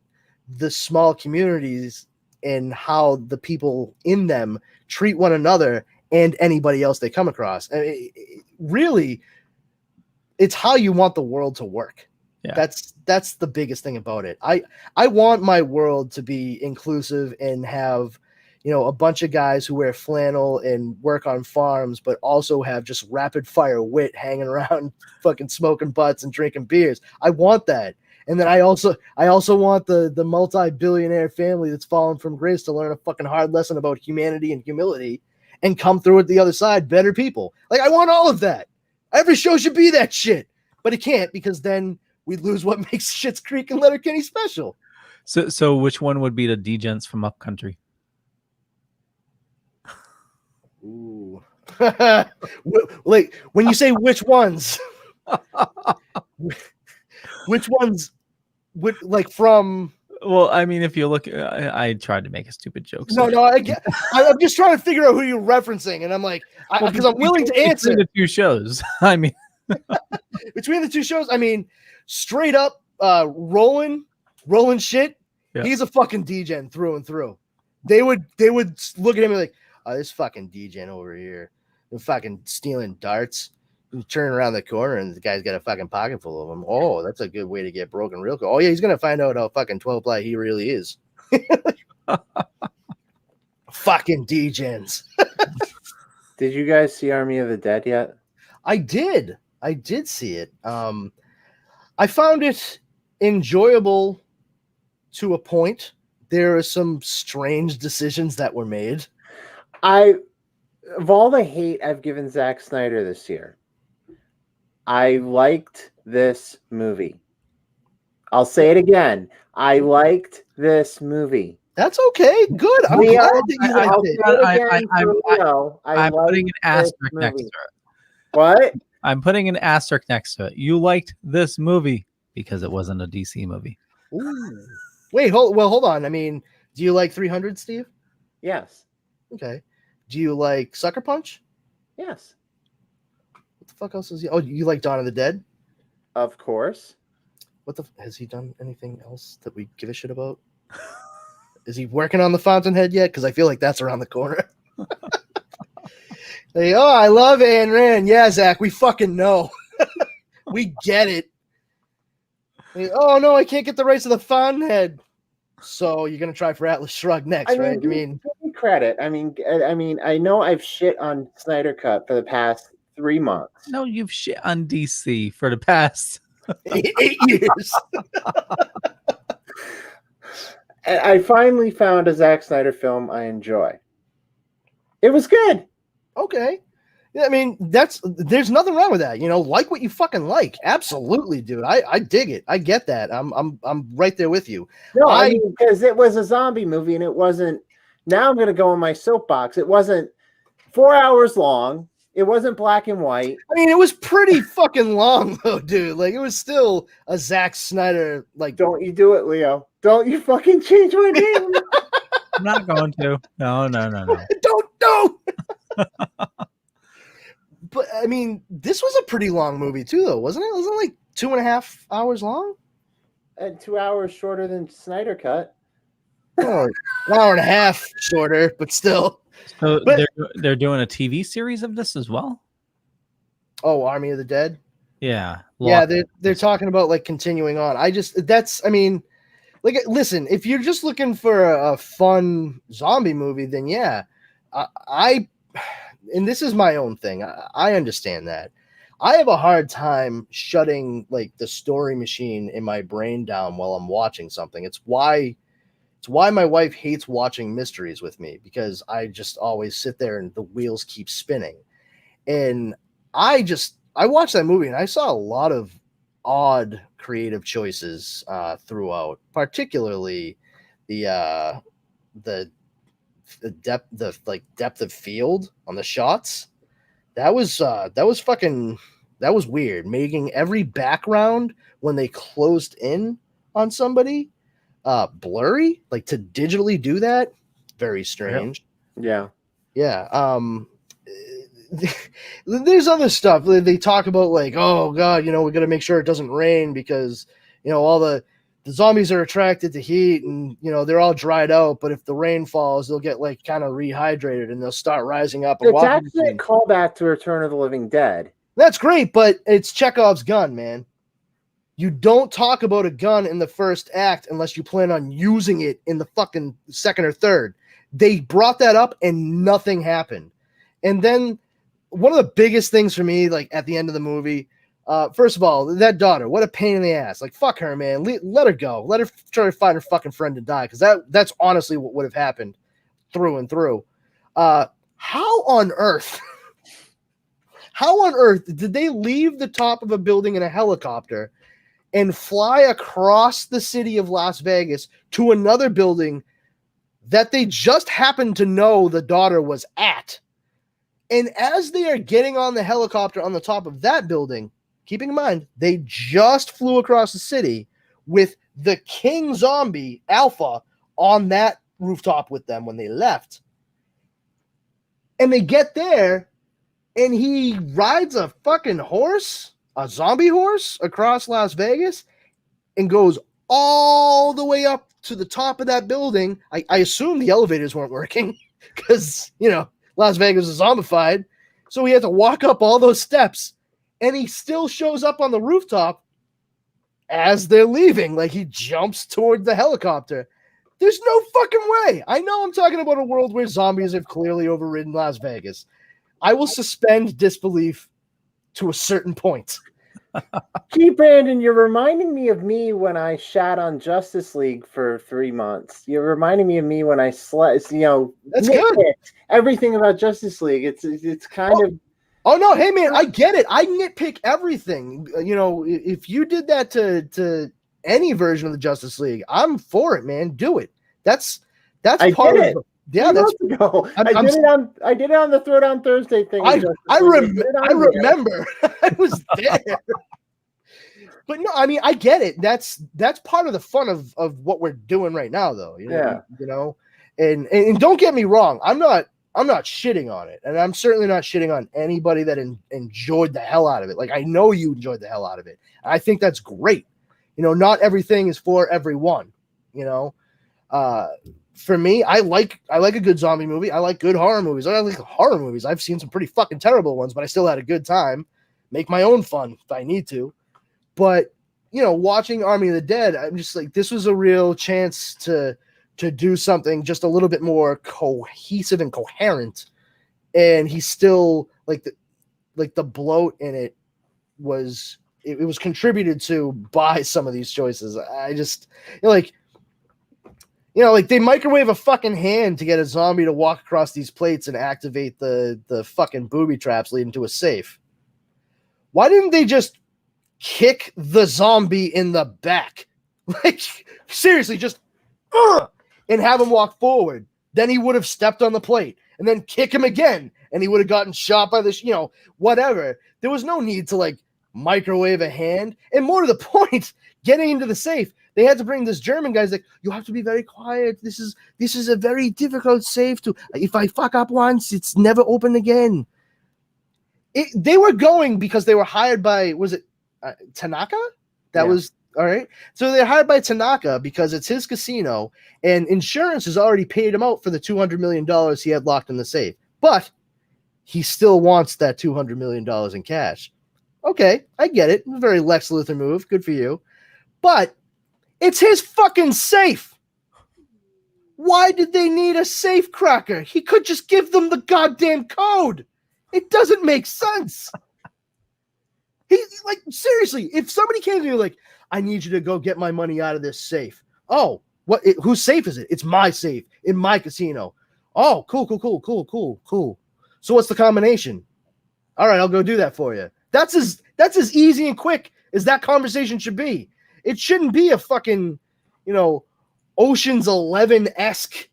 the small communities and how the people in them treat one another and anybody else they come across. And really, it's how you want the world to work. Yeah. That's the biggest thing about it. I want my world to be inclusive and have, you know, a bunch of guys who wear flannel and work on farms, but also have just rapid fire wit hanging around fucking smoking butts and drinking beers. I want that. And then I also want the multi-billionaire family that's fallen from grace to learn a fucking hard lesson about humanity and humility and come through at the other side better people. Like, I want all of that. Every show should be that shit, but it can't, because then we lose what makes Schitt's Creek and Letterkenny special. So which one would be the D-gents from Upcountry? Ooh. Like, when you say which ones, which ones would, like, from? Well, I mean, if you look, I tried to make a stupid joke. No, I'm just trying to figure out who you're referencing, and I'm like, because I'm willing to answer. Between the two shows, I mean, between the two shows, I mean, straight up, rolling shit. Yeah. He's a fucking D-gen through and through. They would look at him and be like, oh, this fucking D-gen over here, they're fucking stealing darts. You turn around the corner and the guy's got a fucking pocket full of them. Oh, that's a good way to get broken real quick. Oh yeah, he's gonna find out how fucking 12-ply he really is. Fucking degens. Did you guys see Army of the Dead yet? I did see it. I found it enjoyable to a point. There are some strange decisions that were made. Of all the hate I've given Zack Snyder this year, I liked this movie. I'll say it again. I liked this movie. That's okay. Good. I'm glad that you liked it. I'm putting an asterisk next to it. What? I'm putting an asterisk next to it. You liked this movie because it wasn't a DC movie. Ooh. Wait, hold on. I mean, do you like 300, Steve? Yes. Okay. Do you like Sucker Punch? Yes. What the fuck else is he? Oh, you like Dawn of the Dead? Of course. Has he done anything else that we give a shit about? Is he working on the Fountainhead yet? Because I feel like that's around the corner. I love Ayn Rand. Yeah, Zach, we fucking know. We get it. Oh no, I can't get the rights to the Fountainhead. So you're gonna try for Atlas Shrugged next, right? Give me credit. I mean, I know I've shit on Snyder Cut for the past 3 months. No, you've shit on DC for the past 8 years. I finally found a Zack Snyder film I enjoy. It was good. Okay. Yeah, I mean, there's nothing wrong with that. Like what you fucking like. Absolutely, dude. I dig it. I get that. I'm right there with you. No, I mean, because it was a zombie movie and it wasn't. Now I'm gonna go on my soapbox. It wasn't 4 hours long. It wasn't black and white. I mean, it was pretty fucking long though, dude. Like, it was still a Zack Snyder. Like, don't you do it, Leo? Don't you fucking change my name? I'm not going to. No. Don't. But I mean, this was a pretty long movie too, though, wasn't it? Wasn't it like 2.5 hours long? And 2 hours shorter than Snyder Cut. Oh, an hour and a half shorter, but still. So they're doing a TV series of this as well. Oh, Army of the Dead. Yeah, yeah. They're talking about like continuing on. Listen, if you're just looking for a fun zombie movie, then yeah, and this is my own thing. I understand that. I have a hard time shutting like the story machine in my brain down while I'm watching something. It's why my wife hates watching mysteries with me, because I just always sit there and the wheels keep spinning. And I watched that movie and I saw a lot of odd creative choices throughout, particularly the depth of field on the shots. That was weird. Making every background when they closed in on somebody blurry, like to digitally do that, very strange. Yeah. There's other stuff they talk about, like, oh god, we got to make sure it doesn't rain because all the zombies are attracted to heat and they're all dried out, but if the rain falls they'll get like kind of rehydrated and they'll start rising up. It's actually a callback to Return of the Living Dead. That's great, but it's Chekhov's gun, man. You don't talk about a gun in the first act unless you plan on using it in the fucking second or third. They brought that up and nothing happened. And then one of the biggest things for me, like at the end of the movie, first of all, that daughter, what a pain in the ass. Like, fuck her, man. Let her go. Let her try to find her fucking friend and die, because that's honestly what would have happened through and through. How on earth did they leave the top of a building in a helicopter and fly across the city of Las Vegas to another building that they just happened to know the daughter was at? And as they are getting on the helicopter on the top of that building, keeping in mind, they just flew across the city with the King Zombie Alpha on that rooftop with them when they left. And they get there, and he rides a fucking horse, a zombie horse, across Las Vegas and goes all the way up to the top of that building. I assume the elevators weren't working because, Las Vegas is zombified. So he had to walk up all those steps and he still shows up on the rooftop as they're leaving. Like, he jumps toward the helicopter. There's no fucking way. I know I'm talking about a world where zombies have clearly overridden Las Vegas. I will suspend disbelief to a certain point. Gee, Brandon, you're reminding me of me when I shat on Justice League for 3 months. You're reminding me of me when I That's good. Everything about Justice League. It's kind of. Oh no, hey man, I get it. I nitpick everything. You know, if you did that to any version of the Justice League, I'm for it, man. Do it. That's part of it. Yeah, that's ago. I did it on the Throwdown Thursday thing. I remember. I was there. But no, I mean, I get it. That's part of the fun of what we're doing right now, though. You know, and don't get me wrong. I'm not shitting on it, and I'm certainly not shitting on anybody that enjoyed the hell out of it. Like, I know you enjoyed the hell out of it. I think that's great. You know, not everything is for everyone. You know, for me, I like a good zombie movie. I like good horror movies. I like horror movies. I've seen some pretty fucking terrible ones, but I still had a good time. Make my own fun if I need to. But, you know, watching Army of the Dead, I'm just like, this was a real chance to do something just a little bit more cohesive and coherent. And he's still like the bloat in it was contributed to by some of these choices. I just, like they microwave a fucking hand to get a zombie to walk across these plates and activate the fucking booby traps leading to a safe. Why didn't they just kick the zombie in the back? Like, seriously, just and have him walk forward. Then he would have stepped on the plate, and then kick him again, and he would have gotten shot by this, whatever. There was no need to like microwave a hand. And more to the point, getting into the safe, they had to bring this German guy's like, you have to be very quiet. This is a very difficult safe to. If I fuck up once, it's never open again. They were going because they were hired by, was it Tanaka? That was all right. So they're hired by Tanaka because it's his casino, and insurance has already paid him out for the $200 million he had locked in the safe. But he still wants that $200 million in cash. Okay, I get it. A very Lex Luthor move. Good for you. But it's his fucking safe. Why did they need a safe cracker? He could just give them the goddamn code. It doesn't make sense. Like, seriously, if somebody came to you like, I need you to go get my money out of this safe. Oh, what? Whose safe is it? It's my safe in my casino. Oh, cool. So what's the combination? All right, I'll go do that for you. That's as easy and quick as that conversation should be. It shouldn't be a fucking, Ocean's 11-esque.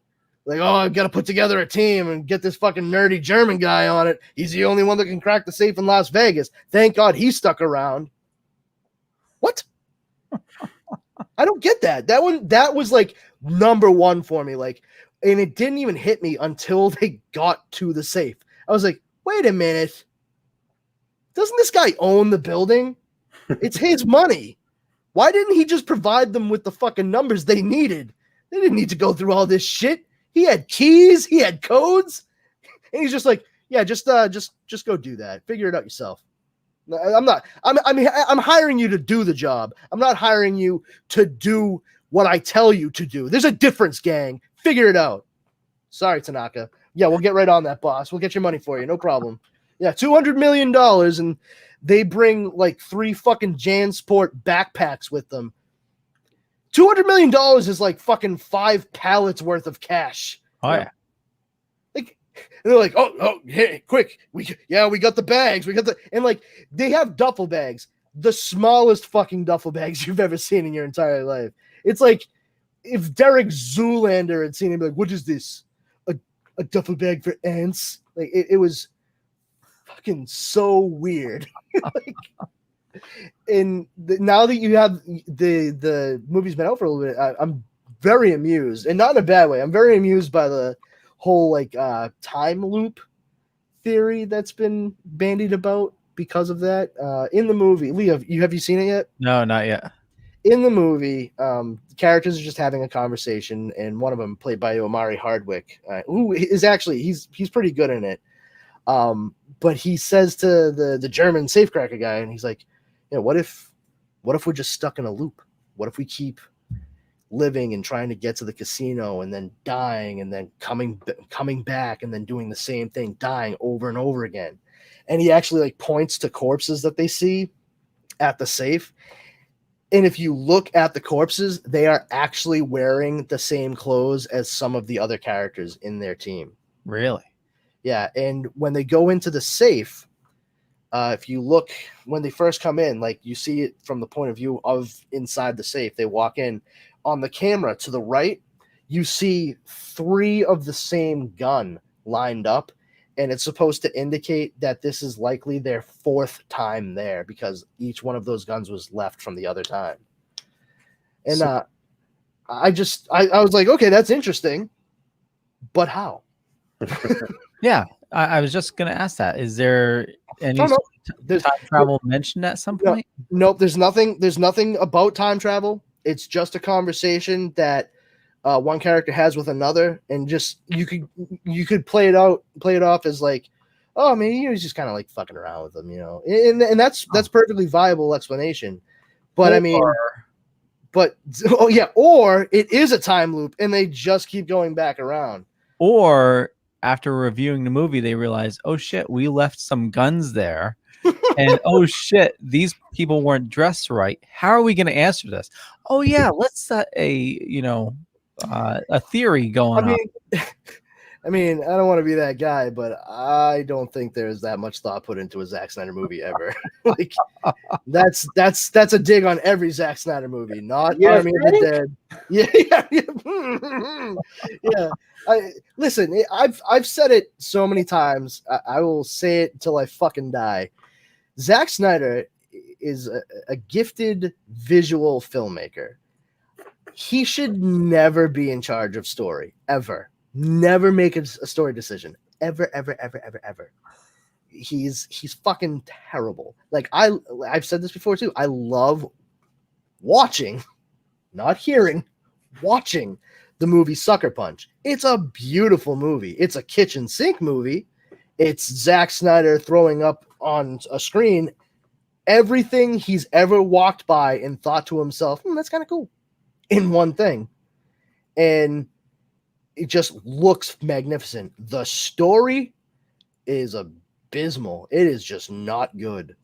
Like, oh, I've got to put together a team and get this fucking nerdy German guy on it. He's the only one that can crack the safe in Las Vegas. Thank God he stuck around. What? I don't get that. That was like number one for me. Like, and it didn't even hit me until they got to the safe. I was like, wait a minute. Doesn't this guy own the building? It's his money. Why didn't he just provide them with the fucking numbers they needed? They didn't need to go through all this shit. He had keys, he had codes, and he's just like, yeah, just go do that. Figure it out yourself. I'm hiring you to do the job. I'm not hiring you to do what I tell you to do. There's a difference, gang. Figure it out. Sorry, Tanaka. Yeah, we'll get right on that, boss. We'll get your money for you. No problem. Yeah, $200 million, and they bring like 3 fucking JanSport backpacks with them. $200 million is like fucking 5 pallets worth of cash. Oh yeah. Like, and they're like, oh, hey, quick. We got the bags. And like, they have duffel bags, the smallest fucking duffel bags you've ever seen in your entire life. It's like if Derek Zoolander had seen him, like, what is this? A duffel bag for ants? Like, it was fucking so weird. Like, and now that you have the movie's been out for a little bit, I'm very amused, and not in a bad way. I'm very amused by the whole like time loop theory that's been bandied about because of that. In the movie, Lee, have you seen it yet? No, not yet. In the movie, characters are just having a conversation, and one of them, played by Omari Hardwick, who is actually he's pretty good in it. But he says to the German safecracker guy, and he's like, what if we're just stuck in a loop? What if we keep living and trying to get to the casino and then dying and then coming back and then doing the same thing, dying over and over again? And he actually like points to corpses that they see at the safe. And if you look at the corpses, they are actually wearing the same clothes as some of the other characters in their team. Really? Yeah. And when they go into the safe, if you look when they first come in, like you see it from the point of view of inside the safe, they walk in on the camera to the right, you see 3 of the same gun lined up. And it's supposed to indicate that this is likely their 4th time there because each one of those guns was left from the other time. And I was like, okay, that's interesting, but how? Yeah, I was just going to ask that. Is there any time travel mentioned at some point? Nope. There's nothing about time travel. It's just a conversation that one character has with another, and just you could play it off as like, oh, I mean, he was just kind of like fucking around with them, and that's perfectly viable explanation. But or it is a time loop, and they just keep going back around. Or after reviewing the movie, they realize, oh shit, we left some guns there. And oh shit, these people weren't dressed right. How are we going to answer this? Oh yeah, let's set a theory going on. I mean, I don't want to be that guy, but I don't think there's that much thought put into a Zack Snyder movie ever. Like that's a dig on every Zack Snyder movie, not Army of the Dead. Yeah. Listen, I've said it so many times. I will say it until I fucking die. Zack Snyder is a gifted visual filmmaker. He should never be in charge of story, ever. Never make a story decision, ever. He's fucking terrible. Like I've said this before too. I love watching, not hearing, watching the movie Sucker Punch. It's a beautiful movie. It's a kitchen sink movie. It's Zack Snyder throwing up on a screen everything he's ever walked by and thought to himself, that's kind of cool, in one thing. And it just looks magnificent. The story is abysmal. It is just not good.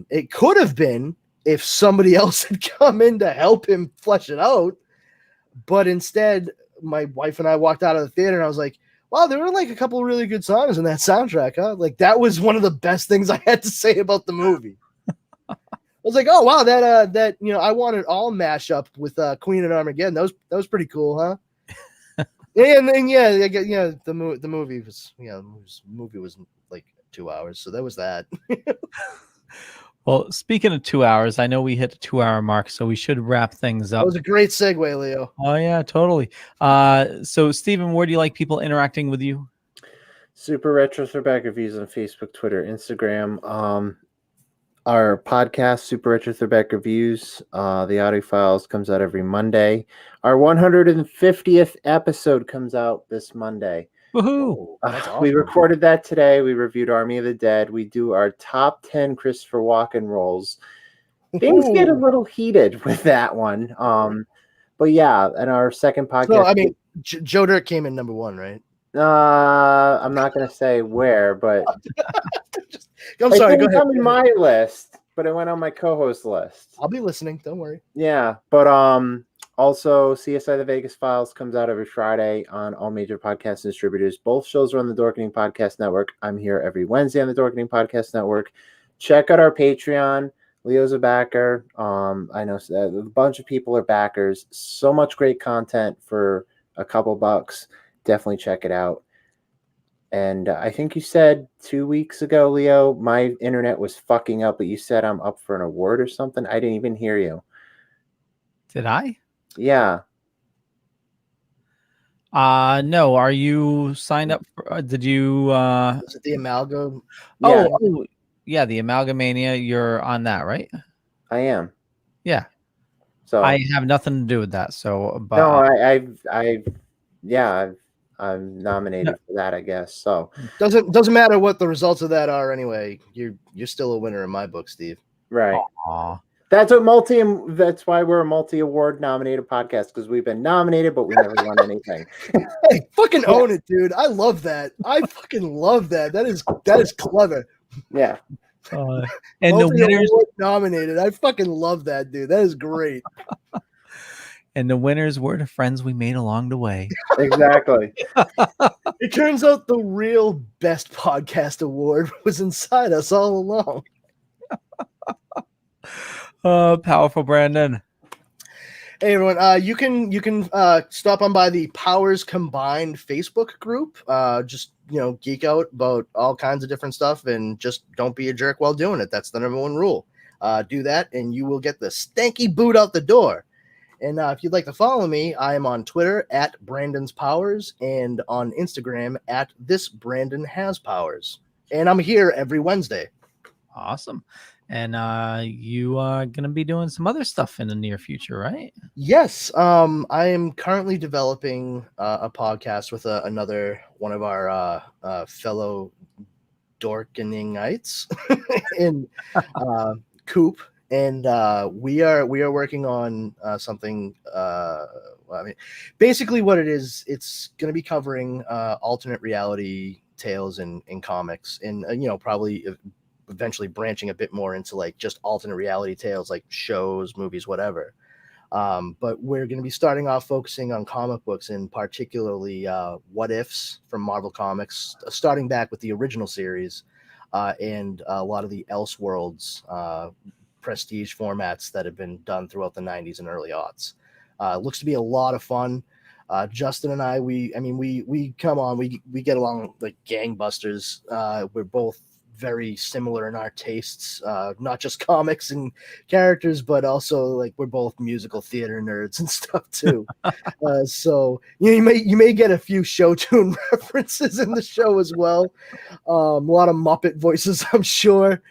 It could have been if somebody else had come in to help him flesh it out. But instead, my wife and I walked out of the theater and I was like, wow, there were like a couple of really good songs in that soundtrack, huh? Like that was one of the best things I had to say about the movie. I was like, oh wow, that I Want It All mashup with Queen and Armageddon. That was pretty cool, huh? And then the movie was like 2 hours, so that was that. Well, speaking of 2 hours, I know we hit the 2 hour mark, so we should wrap things up. That was a great segue, Leo. Oh yeah, totally. So Stephen, where do you like people interacting with you? Super Retro Throwback Reviews on Facebook, Twitter, Instagram. Our podcast, Super Retro Throwback Reviews, the audio files comes out every Monday. Our 150th episode comes out this Monday. Woohoo! We recorded that today. We reviewed Army of the Dead. We do our top 10 Christopher Walken roles. Things get a little heated with that one. But yeah, and our second podcast. So, I mean, Joe Dirt came in number 1, right? I'm not going to say where, but I'm sorry. Go ahead. It didn't come in my list, but it went on my co-host list. I'll be listening. Don't worry. Yeah, but also CSI The Vegas Files comes out every Friday on all major podcast distributors. Both shows are on the Dorkening Podcast Network. I'm here every Wednesday on the Dorkening Podcast Network. Check out our Patreon. Leo's a backer. I know a bunch of people are backers. So much great content for a couple bucks. Definitely check it out. And I think you said 2 weeks ago, Leo, my internet was fucking up, but you said I'm up for an award or something. I didn't even hear you. Did I? Yeah. No. Are you signed up for, did you is it the Amalgam? Oh, yeah, the Amalgamania. You're on that, right? I am. Yeah. So I have nothing to do with that. So, but no, I'm nominated for that, I guess. So doesn't matter what the results of that are anyway. You're still a winner in my book, Steve. Right. Aww. That's why we're a multi-award nominated podcast, because we've been nominated, but we never won anything. Hey, fucking own it, dude. I love that. I fucking love that. That is clever. Yeah. And the winners nominated. I fucking love that, dude. That is great. And the winners were the friends we made along the way. Exactly. It turns out the real best podcast award was inside us all along. Powerful, Brandon. Hey everyone, you can stop on by the Powers Combined Facebook group. Just geek out about all kinds of different stuff, and just don't be a jerk while doing it. That's the #1 rule. Do that, and you will get the stanky boot out the door. And if you'd like to follow me, I am on Twitter at Brandon's Powers and on Instagram at This Brandon Has Powers. And I'm here every Wednesday. Awesome. And you are going to be doing some other stuff in the near future, right? Yes. I am currently developing a podcast with another one of our fellow Dorkeningites in Coop. And we are working on something. Basically what it is, it's going to be covering alternate reality tales in comics, and probably eventually branching a bit more into like just alternate reality tales, like shows, movies, whatever. But we're going to be starting off focusing on comic books, and particularly what ifs from Marvel Comics, starting back with the original series, and a lot of the Elseworlds prestige formats that have been done throughout the 90s and early aughts. Looks to be a lot of fun. Justin and I, we get along like gangbusters. We're both very similar in our tastes, not just comics and characters, but also like we're both musical theater nerds and stuff too. So you may get a few show tune references in the show as well. A lot of Muppet voices, I'm sure.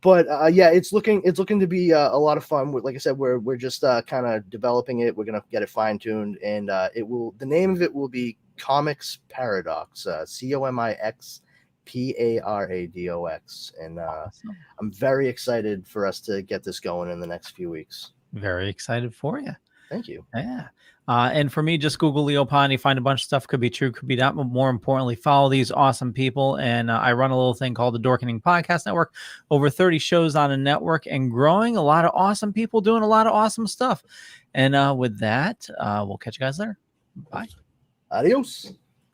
But yeah, it's looking to be a lot of fun. Like I said, we're just kind of developing it. We're gonna get it fine tuned, and the name of it will be Comics Paradox. COMIX PARADOX. And awesome. I'm very excited for us to get this going in the next few weeks. Very excited for you. Thank you. Yeah. And for me, just Google Leo Pond. You find a bunch of stuff. Could be true, could be not. But more importantly, follow these awesome people. And I run a little thing called the Dorkening Podcast Network. Over 30 shows on a network and growing. A lot of awesome people doing a lot of awesome stuff. And with that, we'll catch you guys later. Bye. Adios.